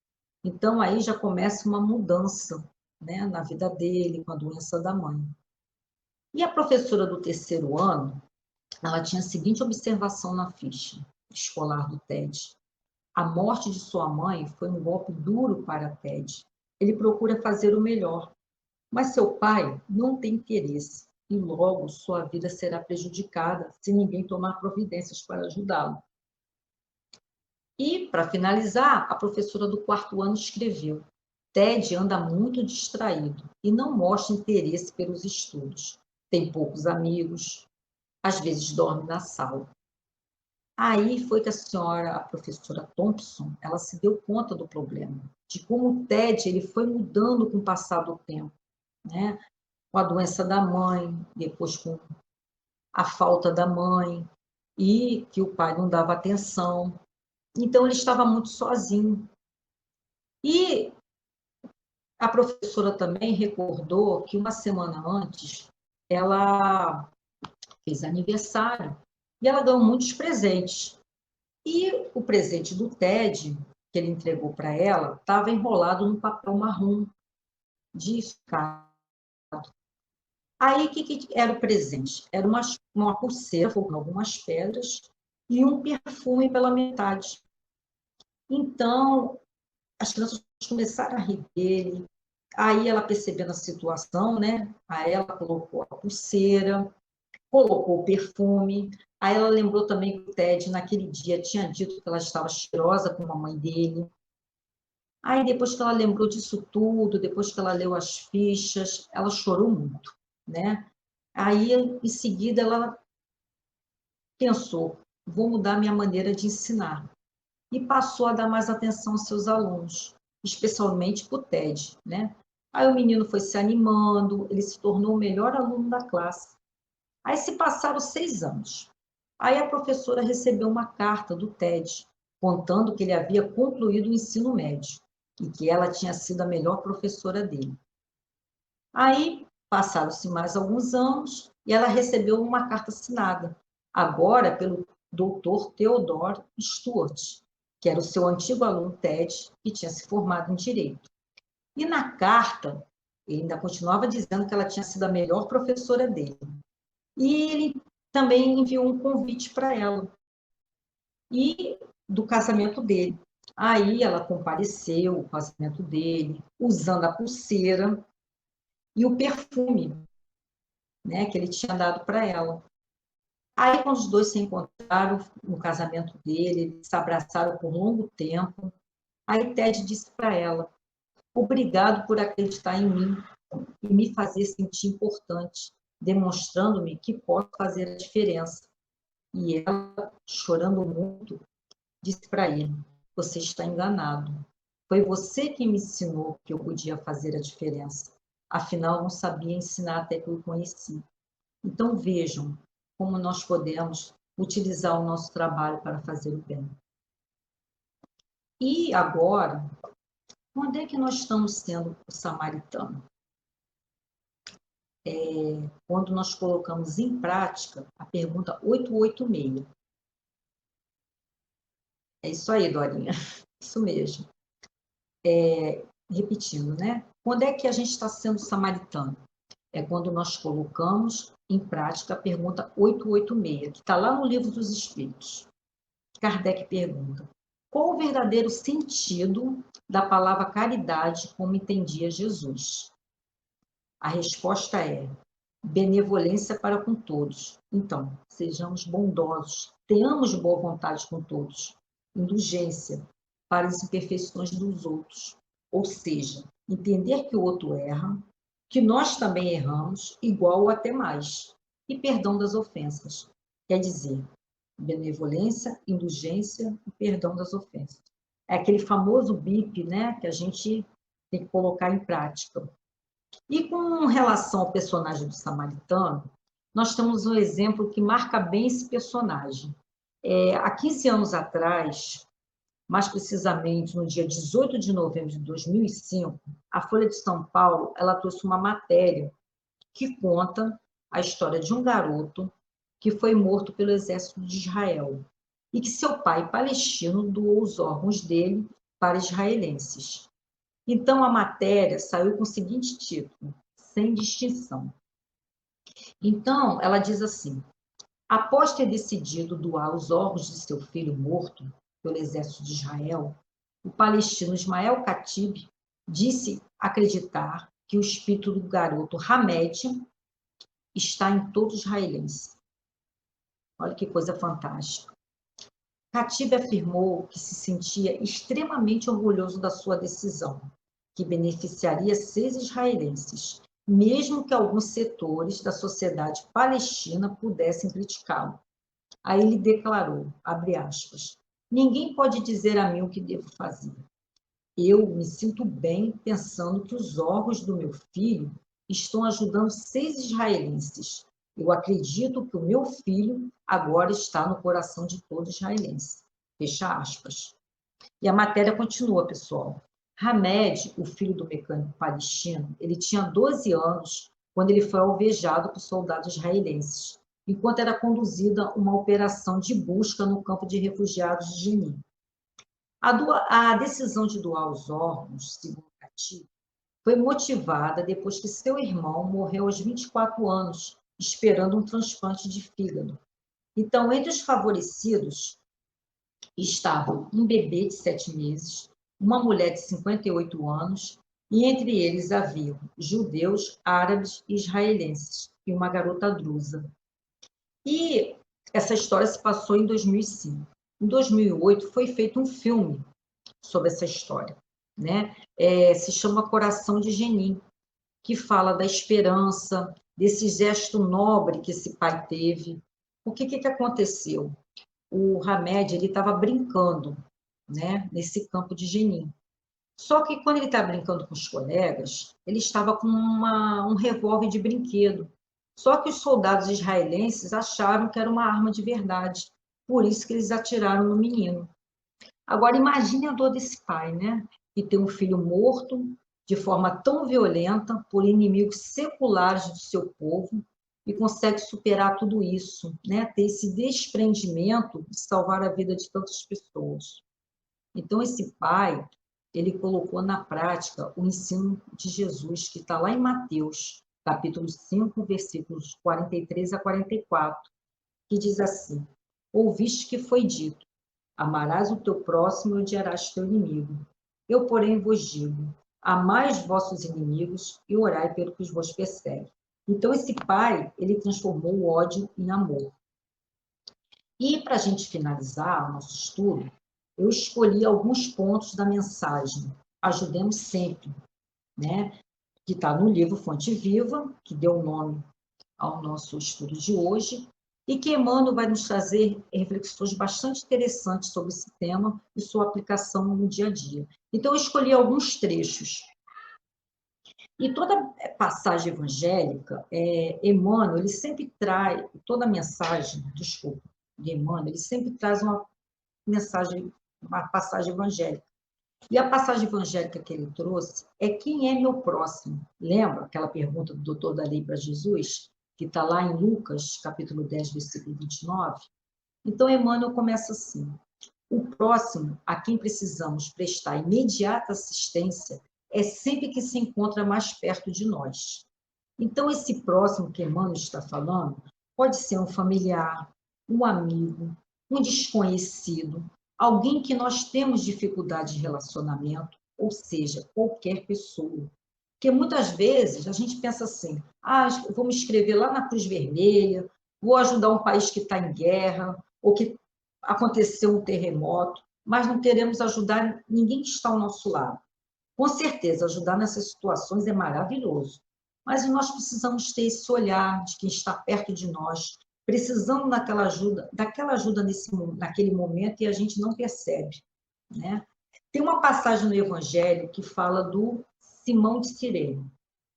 Então, aí já começa uma mudança, né, na vida dele, com a doença da mãe. E a professora do terceiro ano, ela tinha a seguinte observação na ficha escolar do Ted. A morte de sua mãe foi um golpe duro para Ted. Ele procura fazer o melhor, mas seu pai não tem interesse e logo sua vida será prejudicada se ninguém tomar providências para ajudá-lo. E, para finalizar, a professora do 4º ano escreveu, Ted anda muito distraído e não mostra interesse pelos estudos. Tem poucos amigos, às vezes dorme na sala. Aí foi que a professora Thompson, ela se deu conta do problema, de como o TED ele foi mudando com o passar do tempo, né? Com a doença da mãe, depois com a falta da mãe, e que o pai não dava atenção. Então, ele estava muito sozinho. E a professora também recordou que uma semana antes, ela fez aniversário e ela ganhou muitos presentes. E o presente do TED, que ele entregou para ela, estava enrolado num papel marrom de escada. Aí, o que era o presente? Era uma pulseira com algumas pedras e um perfume pela metade. Então, as crianças começaram a rir dele. Aí, ela percebendo a situação, né? Aí, ela colocou a pulseira, colocou o perfume. Aí, ela lembrou também que o Ted, naquele dia, tinha dito que ela estava cheirosa com a mãe dele. Aí, depois que ela lembrou disso tudo, depois que ela leu as fichas, ela chorou muito, né? Aí, em seguida, ela pensou, vou mudar minha maneira de ensinar. E passou a dar mais atenção aos seus alunos, especialmente para o TED, né? Aí o menino foi se animando, ele se tornou o melhor aluno da classe. Aí se passaram 6 anos. Aí a professora recebeu uma carta do TED, contando que ele havia concluído o ensino médio e que ela tinha sido a melhor professora dele. Aí passaram-se mais alguns anos e ela recebeu uma carta assinada, agora pelo Dr. Theodore Stuart, que era o seu antigo aluno TED, que tinha se formado em Direito. E na carta, ele ainda continuava dizendo que ela tinha sido a melhor professora dele. E ele também enviou um convite para ela, e do casamento dele. Aí ela compareceu ao casamento dele, usando a pulseira e o perfume, né, que ele tinha dado para ela. Aí, quando os dois se encontraram no casamento dele, eles se abraçaram por um longo tempo. Aí Ted disse para ela: obrigado por acreditar em mim e me fazer sentir importante, demonstrando-me que posso fazer a diferença. E ela, chorando muito, disse para ele: você está enganado. Foi você que me ensinou que eu podia fazer a diferença. Afinal, não sabia ensinar até que eu o conheci. Então, vejam como nós podemos utilizar o nosso trabalho para fazer o bem. E agora, onde é que nós estamos sendo o samaritano? Quando nós colocamos em prática a pergunta 886. É isso aí, Dorinha. Isso mesmo. Repetindo, né? Quando é que a gente está sendo samaritano? É quando nós colocamos em prática a pergunta 886, que está lá no Livro dos Espíritos. Kardec pergunta: qual o verdadeiro sentido da palavra caridade como entendia Jesus? A resposta é benevolência para com todos. Então, sejamos bondosos, tenhamos boa vontade com todos. Indulgência para as imperfeições dos outros. Ou seja, entender que o outro erra, que nós também erramos, igual ou até mais. E perdão das ofensas. Quer dizer, benevolência, indulgência e perdão das ofensas. É aquele famoso BIP, né, que a gente tem que colocar em prática. E com relação ao personagem do samaritano, nós temos um exemplo que marca bem esse personagem. Há 15 anos atrás, mais precisamente no dia 18 de novembro de 2005, a Folha de São Paulo ela trouxe uma matéria que conta a história de um garoto que foi morto pelo exército de Israel e que seu pai palestino doou os órgãos dele para israelenses. Então, a matéria saiu com o seguinte título: sem distinção. Então, ela diz assim: após ter decidido doar os órgãos de seu filho morto pelo exército de Israel, o palestino Ismael Khatib disse acreditar que o espírito do garoto Hamed está em todo israelense. Olha que coisa fantástica. Khatib afirmou que se sentia extremamente orgulhoso da sua decisão, que beneficiaria 6 israelenses, mesmo que alguns setores da sociedade palestina pudessem criticá-lo. Aí ele declarou, abre aspas, ninguém pode dizer a mim o que devo fazer. Eu me sinto bem pensando que os órgãos do meu filho estão ajudando 6 israelenses. Eu acredito que o meu filho agora está no coração de todo israelense. Fecha aspas. E a matéria continua, pessoal. Hamed, o filho do mecânico palestino, ele tinha 12 anos quando ele foi alvejado por soldados israelenses, enquanto era conduzida uma operação de busca no campo de refugiados de Jenin. A decisão de doar os órgãos, segundo Cati, foi motivada depois que seu irmão morreu aos 24 anos, esperando um transplante de fígado. Então, entre os favorecidos estavam um bebê de 7 meses, uma mulher de 58 anos, e entre eles haviam judeus, árabes e israelenses, e uma garota drusa. E essa história se passou em 2005. Em 2008 foi feito um filme sobre essa história, né? Se chama Coração de Jenin, que fala da esperança, desse gesto nobre que esse pai teve. O que aconteceu? O Hamed, ele estava brincando, né, nesse campo de Jenin. Só que quando ele estava brincando com os colegas, ele estava com um revólver de brinquedo. Só que os soldados israelenses acharam que era uma arma de verdade. Por isso que eles atiraram no menino. Agora, imagine a dor desse pai, né? Que tem um filho morto de forma tão violenta por inimigos seculares do seu povo e consegue superar tudo isso, né? Ter esse desprendimento de salvar a vida de tantas pessoas. Então, esse pai, ele colocou na prática o ensino de Jesus, que está lá em Mateus, capítulo 5, versículos 43 a 44, que diz assim: ouviste que foi dito, amarás o teu próximo e odiarás teu inimigo. Eu, porém, vos digo, amai os vossos inimigos e orai pelo que vos persegue. Então, esse pai, ele transformou o ódio em amor. E, para a gente finalizar o nosso estudo, eu escolhi alguns pontos da mensagem Ajudemos Sempre, né? Que está no livro Fonte Viva, que deu nome ao nosso estudo de hoje, e que Emmanuel vai nos trazer reflexões bastante interessantes sobre esse tema e sua aplicação no dia a dia. Então, eu escolhi alguns trechos. E toda passagem evangélica, Emmanuel, ele sempre traz, toda mensagem, desculpa, de Emmanuel, ele sempre traz uma mensagem, uma passagem evangélica. E a passagem evangélica que ele trouxe é quem é meu próximo? Lembra aquela pergunta do doutor Dalí para Jesus, que está lá em Lucas, capítulo 10, versículo 29? Então, Emmanuel começa assim: o próximo a quem precisamos prestar imediata assistência é sempre que se encontra mais perto de nós. Então, esse próximo que Emmanuel está falando pode ser um familiar, um amigo, um desconhecido, alguém que nós temos dificuldade de relacionamento, ou seja, qualquer pessoa. Porque muitas vezes a gente pensa assim: eu vou me inscrever lá na Cruz Vermelha, vou ajudar um país que está em guerra, ou que aconteceu um terremoto, mas não queremos ajudar ninguém que está ao nosso lado. Com certeza, ajudar nessas situações é maravilhoso, mas nós precisamos ter esse olhar de quem está perto de nós, precisando daquela ajuda naquele momento, e a gente não percebe, né? Tem uma passagem no Evangelho que fala do Simão de Cirene,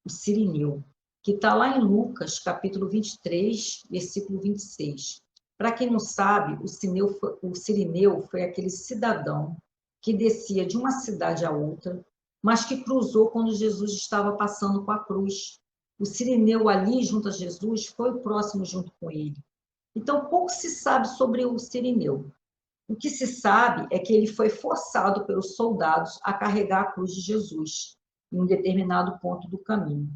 o Cirineu, que está lá em Lucas, capítulo 23, versículo 26. Para quem não sabe, o Cirineu foi aquele cidadão que descia de uma cidade a outra, mas que cruzou quando Jesus estava passando com a cruz. O Cirineu ali, junto a Jesus, foi o próximo junto com ele. Então, pouco se sabe sobre o Cirineu. O que se sabe é que ele foi forçado pelos soldados a carregar a cruz de Jesus em um determinado ponto do caminho.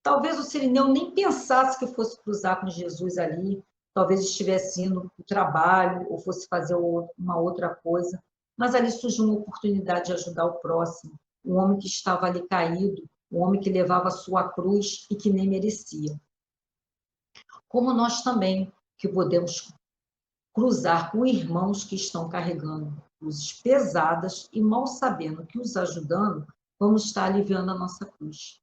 Talvez o Cirineu nem pensasse que fosse cruzar com Jesus ali, talvez estivesse indo para o trabalho ou fosse fazer uma outra coisa, mas ali surgiu uma oportunidade de ajudar o próximo, um homem que estava ali caído, um homem que levava a sua cruz e que nem merecia. Como nós também, que podemos cruzar com irmãos que estão carregando cruzes pesadas e mal sabendo que os ajudando, vamos estar aliviando a nossa cruz.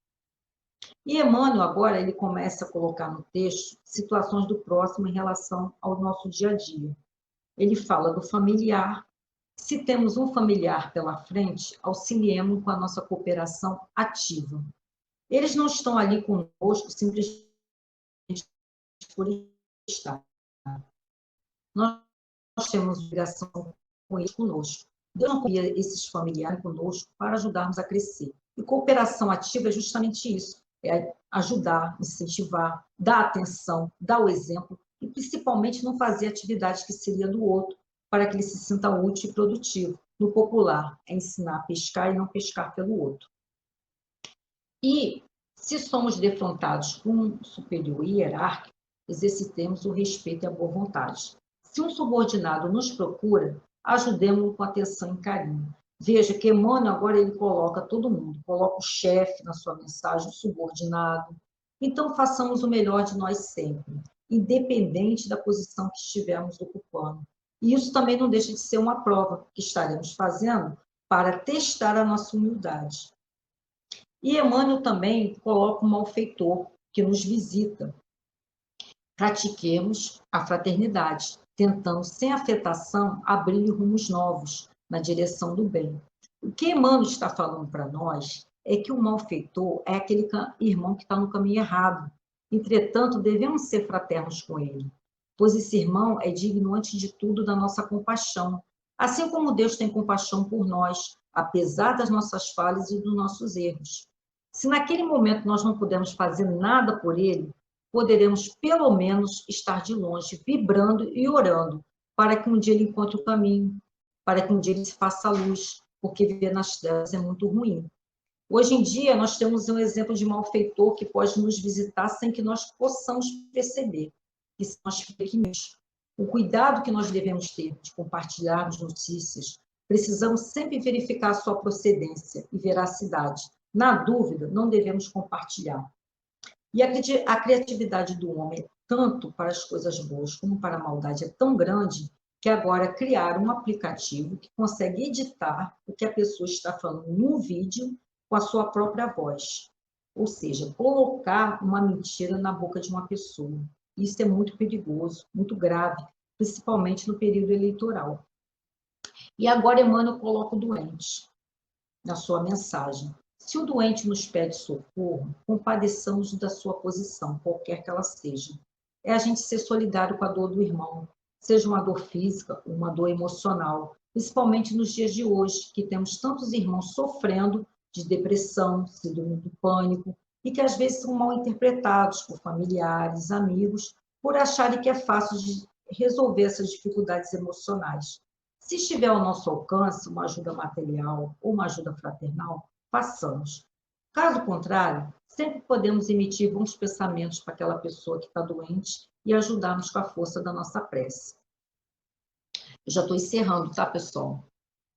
E Emmanuel, agora, ele começa a colocar no texto situações do próximo em relação ao nosso dia a dia. Ele fala do familiar. Se temos um familiar pela frente, auxiliemos com a nossa cooperação ativa. Eles não estão ali conosco simplesmente por estar. Nós temos obrigação com eles conosco. Deus não cria esses familiares conosco para ajudarmos a crescer. E cooperação ativa é justamente isso, é ajudar, incentivar, dar atenção, dar o exemplo e principalmente não fazer atividades que seria do outro para que ele se sinta útil e produtivo. No popular, é ensinar a pescar e não pescar pelo outro. E se somos defrontados com um superior hierárquico, exercitemos o respeito e a boa vontade. Se um subordinado nos procura, ajudemos-lo com atenção e carinho. Veja que Emmanuel agora ele coloca todo mundo, coloca o chefe na sua mensagem, o subordinado. Então, façamos o melhor de nós sempre, independente da posição que estivermos ocupando. E isso também não deixa de ser uma prova que estaremos fazendo para testar a nossa humildade. E Emmanuel também coloca um malfeitor que nos visita. Pratiquemos a fraternidade, tentando, sem afetação, abrir rumos novos na direção do bem. O que Emmanuel está falando para nós é que o malfeitor é aquele irmão que está no caminho errado. Entretanto, devemos ser fraternos com ele, pois esse irmão é digno, antes de tudo, da nossa compaixão. Assim como Deus tem compaixão por nós, apesar das nossas falhas e dos nossos erros. Se naquele momento nós não pudermos fazer nada por ele, poderemos pelo menos estar de longe, vibrando e orando, para que um dia ele encontre o caminho, para que um dia ele se faça luz, porque viver nas trevas é muito ruim. Hoje em dia, nós temos um exemplo de malfeitor que pode nos visitar sem que nós possamos perceber, que são as fake news. O cuidado que nós devemos ter de compartilharmos notícias, precisamos sempre verificar a sua procedência e veracidade. Na dúvida, não devemos compartilhar. E a criatividade do homem, tanto para as coisas boas como para a maldade, é tão grande que agora criaram um aplicativo que consegue editar o que a pessoa está falando no vídeo com a sua própria voz. Ou seja, colocar uma mentira na boca de uma pessoa. Isso é muito perigoso, muito grave, principalmente no período eleitoral. E agora Emmanuel coloca o doente na sua mensagem. Se o doente nos pede socorro, compadeçamos da sua posição, qualquer que ela seja. É a gente ser solidário com a dor do irmão, seja uma dor física ou uma dor emocional, principalmente nos dias de hoje, que temos tantos irmãos sofrendo de depressão, síndrome do pânico, e que às vezes são mal interpretados por familiares, amigos, por acharem que é fácil de resolver essas dificuldades emocionais. Se estiver ao nosso alcance uma ajuda material ou uma ajuda fraternal, façamos. Caso contrário, sempre podemos emitir bons pensamentos para aquela pessoa que está doente e ajudarmos com a força da nossa prece. Eu já estou encerrando, tá, pessoal?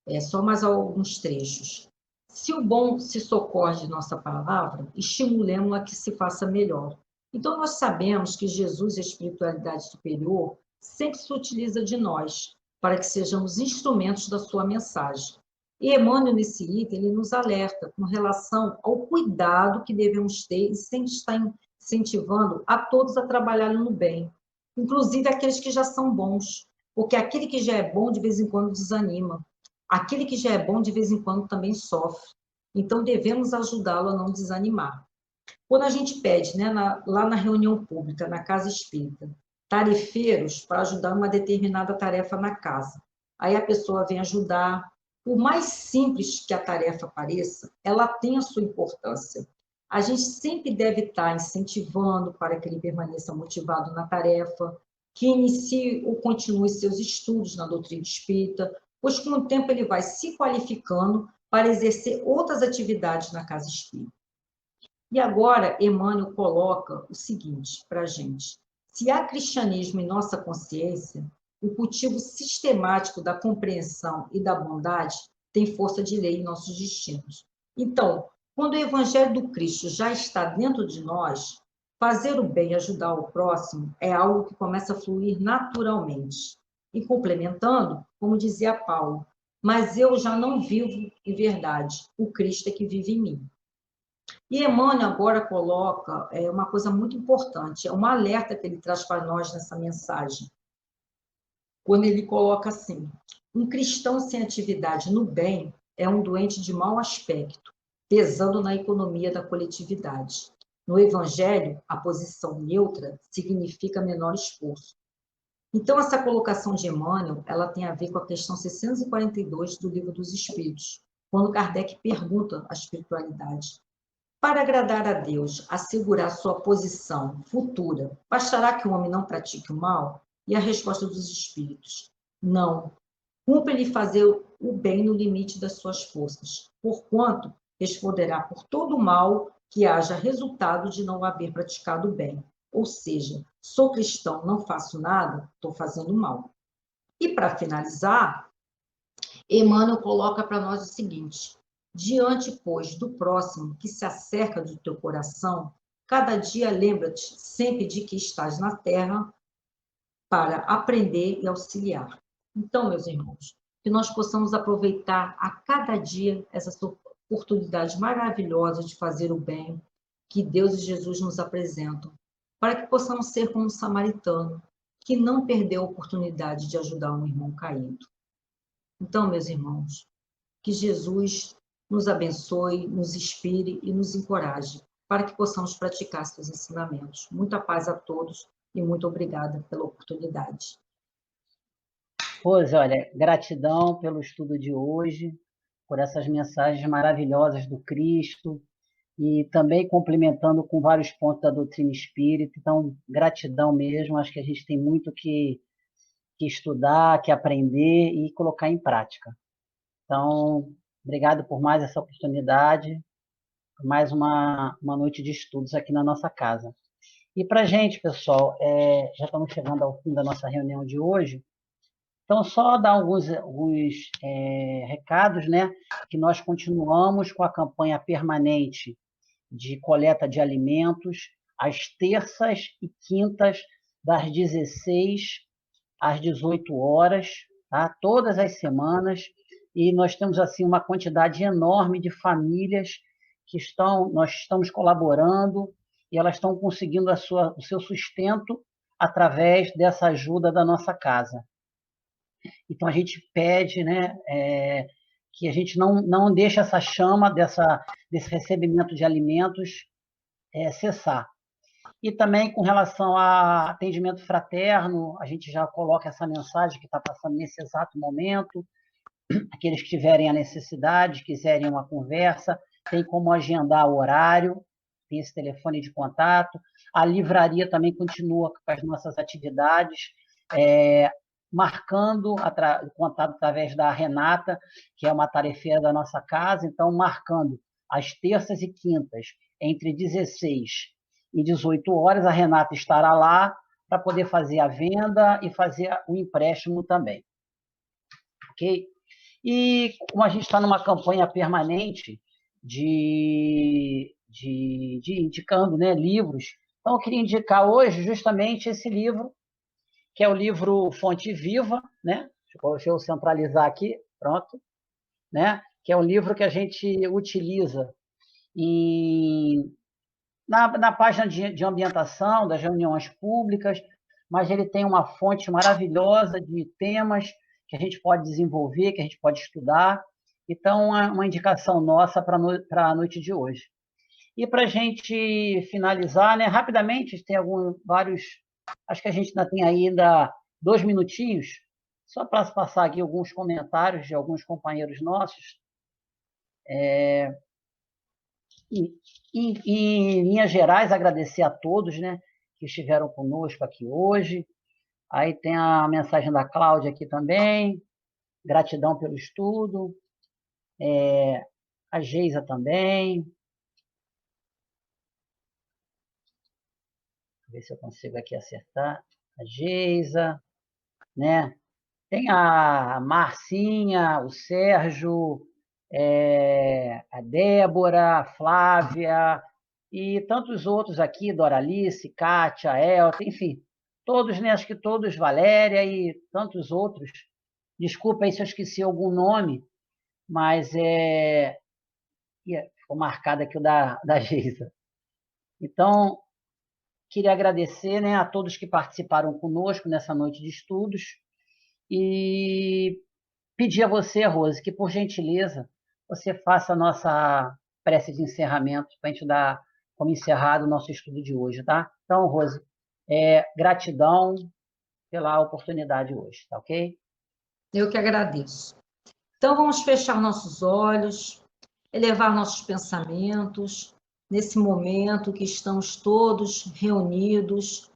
É só mais alguns trechos. Se o bom se socorre de nossa palavra, estimulemos a que se faça melhor. Então, nós sabemos que Jesus e a espiritualidade superior sempre se utiliza de nós, para que sejamos instrumentos da sua mensagem. E Emmanuel, nesse item, ele nos alerta com relação ao cuidado que devemos ter e sempre estar incentivando a todos a trabalharem no bem, inclusive aqueles que já são bons, porque aquele que já é bom, de vez em quando, desanima. Aquele que já é bom, de vez em quando, também sofre. Então, devemos ajudá-lo a não desanimar. Quando a gente pede, né, lá na reunião pública, na casa espírita, tarefeiros para ajudar uma determinada tarefa na casa, aí a pessoa vem ajudar. Por mais simples que a tarefa pareça, ela tem a sua importância. A gente sempre deve estar incentivando para que ele permaneça motivado na tarefa, que inicie ou continue seus estudos na doutrina espírita, pois com o tempo ele vai se qualificando para exercer outras atividades na casa espírita. E agora, Emmanuel coloca o seguinte para a gente: se há cristianismo em nossa consciência, o cultivo sistemático da compreensão e da bondade tem força de lei em nossos destinos. Então, quando o Evangelho do Cristo já está dentro de nós, fazer o bem e ajudar o próximo é algo que começa a fluir naturalmente. E complementando, como dizia Paulo, mas eu já não vivo em verdade, o Cristo é que vive em mim. E Emmanuel agora coloca uma coisa muito importante, é um alerta que ele traz para nós nessa mensagem. Quando ele coloca assim: um cristão sem atividade no bem é um doente de mau aspecto, pesando na economia da coletividade. No Evangelho, a posição neutra significa menor esforço. Então, essa colocação de Emmanuel, ela tem a ver com a questão 642 do Livro dos Espíritos, quando Kardec pergunta à espiritualidade: para agradar a Deus, assegurar sua posição futura, bastará que o homem não pratique o mal? E a resposta dos espíritos: não. Cumpre-lhe fazer o bem no limite das suas forças, porquanto responderá por todo o mal que haja resultado de não haver praticado o bem. Ou seja, sou cristão, não faço nada, estou fazendo mal. E para finalizar, Emmanuel coloca para nós o seguinte: diante, pois, do próximo que se acerca do teu coração, cada dia lembra-te sempre de que estás na terra para aprender e auxiliar. Então, meus irmãos, que nós possamos aproveitar a cada dia essa oportunidade maravilhosa de fazer o bem que Deus e Jesus nos apresentam, para que possamos ser como um samaritano, que não perdeu a oportunidade de ajudar um irmão caído. Então, meus irmãos, que Jesus nos abençoe, nos inspire e nos encoraje para que possamos praticar seus ensinamentos. Muita paz a todos e muito obrigada pela oportunidade. Pois, olha, gratidão pelo estudo de hoje, por essas mensagens maravilhosas do Cristo e também complementando com vários pontos da doutrina espírita. Então, gratidão mesmo. Acho que a gente tem muito que estudar, que aprender e colocar em prática. Então, obrigado por mais essa oportunidade, por mais uma noite de estudos aqui na nossa casa. E para a gente, pessoal, já estamos chegando ao fim da nossa reunião de hoje. Então, só dar alguns recados, né? Que nós continuamos com a campanha permanente de coleta de alimentos, às terças e quintas, das 16 às 18 horas, tá? Todas as semanas. E nós temos assim uma quantidade enorme de famílias nós estamos colaborando e elas estão conseguindo o seu sustento através dessa ajuda da nossa casa. Então a gente pede, né, que a gente não deixe essa chama desse recebimento de alimentos cessar. E também com relação a atendimento fraterno, a gente já coloca essa mensagem que está passando nesse exato momento. Aqueles que tiverem a necessidade, quiserem uma conversa, tem como agendar o horário, tem esse telefone de contato. A livraria também continua com as nossas atividades, marcando contato através da Renata, que é uma tarefeira da nossa casa, então marcando às terças e quintas, entre 16 e 18 horas, a Renata estará lá para poder fazer a venda e fazer o empréstimo também. Ok? E como a gente está numa campanha permanente de indicando, né, livros, então eu queria indicar hoje justamente esse livro, que é o livro Fonte Viva, né? Deixa eu centralizar aqui, pronto, né? Que é um livro que a gente utiliza na página de ambientação das reuniões públicas, mas ele tem uma fonte maravilhosa de temas que a gente pode desenvolver, que a gente pode estudar. Então, é uma indicação nossa para a noite de hoje. E para a gente finalizar, né, rapidamente, tem vários. Acho que a gente ainda tem ainda 2 minutinhos, só para passar aqui alguns comentários de alguns companheiros nossos. Em linhas gerais, agradecer a todos, né, que estiveram conosco aqui hoje. Aí tem a mensagem da Cláudia aqui também. Gratidão pelo estudo. A Geisa também. Vou ver se eu consigo aqui acertar. A Geisa, né? Tem a Marcinha, o Sérgio, a Débora, a Flávia e tantos outros aqui, Doralice, Kátia, Elta, enfim, todos, né? Acho que todos, Valéria e tantos outros. Desculpa aí se eu esqueci algum nome, mas ficou marcado aqui o da Geisa. Então, queria agradecer, né, a todos que participaram conosco nessa noite de estudos e pedir a você, Rose, que, por gentileza, você faça a nossa prece de encerramento para a gente dar como encerrado o nosso estudo de hoje, tá? Então, Rose, gratidão pela oportunidade hoje, tá ok? Eu que agradeço. Então, vamos fechar nossos olhos, elevar nossos pensamentos, nesse momento que estamos todos reunidos,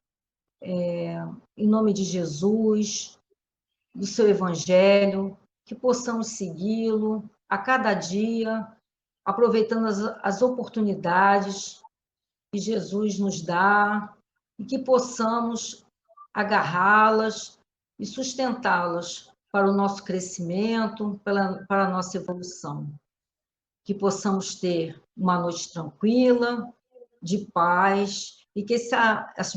em nome de Jesus, do seu Evangelho, que possamos segui-lo a cada dia, aproveitando as oportunidades que Jesus nos dá e que possamos agarrá-las e sustentá-las para o nosso crescimento, para a nossa evolução. Que possamos ter uma noite tranquila, de paz, e que as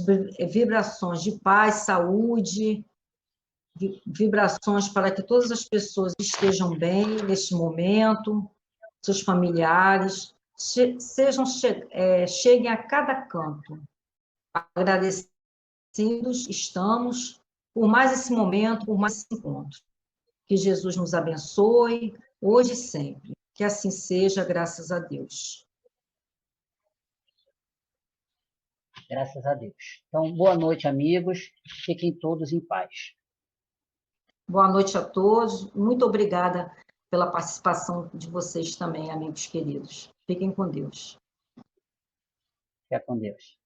vibrações de paz, saúde, vibrações para que todas as pessoas estejam bem neste momento, seus familiares, cheguem a cada canto. Agradecidos estamos por mais esse momento, por mais esse encontro. Que Jesus nos abençoe, hoje e sempre. Que assim seja, graças a Deus. Graças a Deus. Então, boa noite, amigos. Fiquem todos em paz. Boa noite a todos. Muito obrigada pela participação de vocês também, amigos queridos. Fiquem com Deus. Fique com Deus.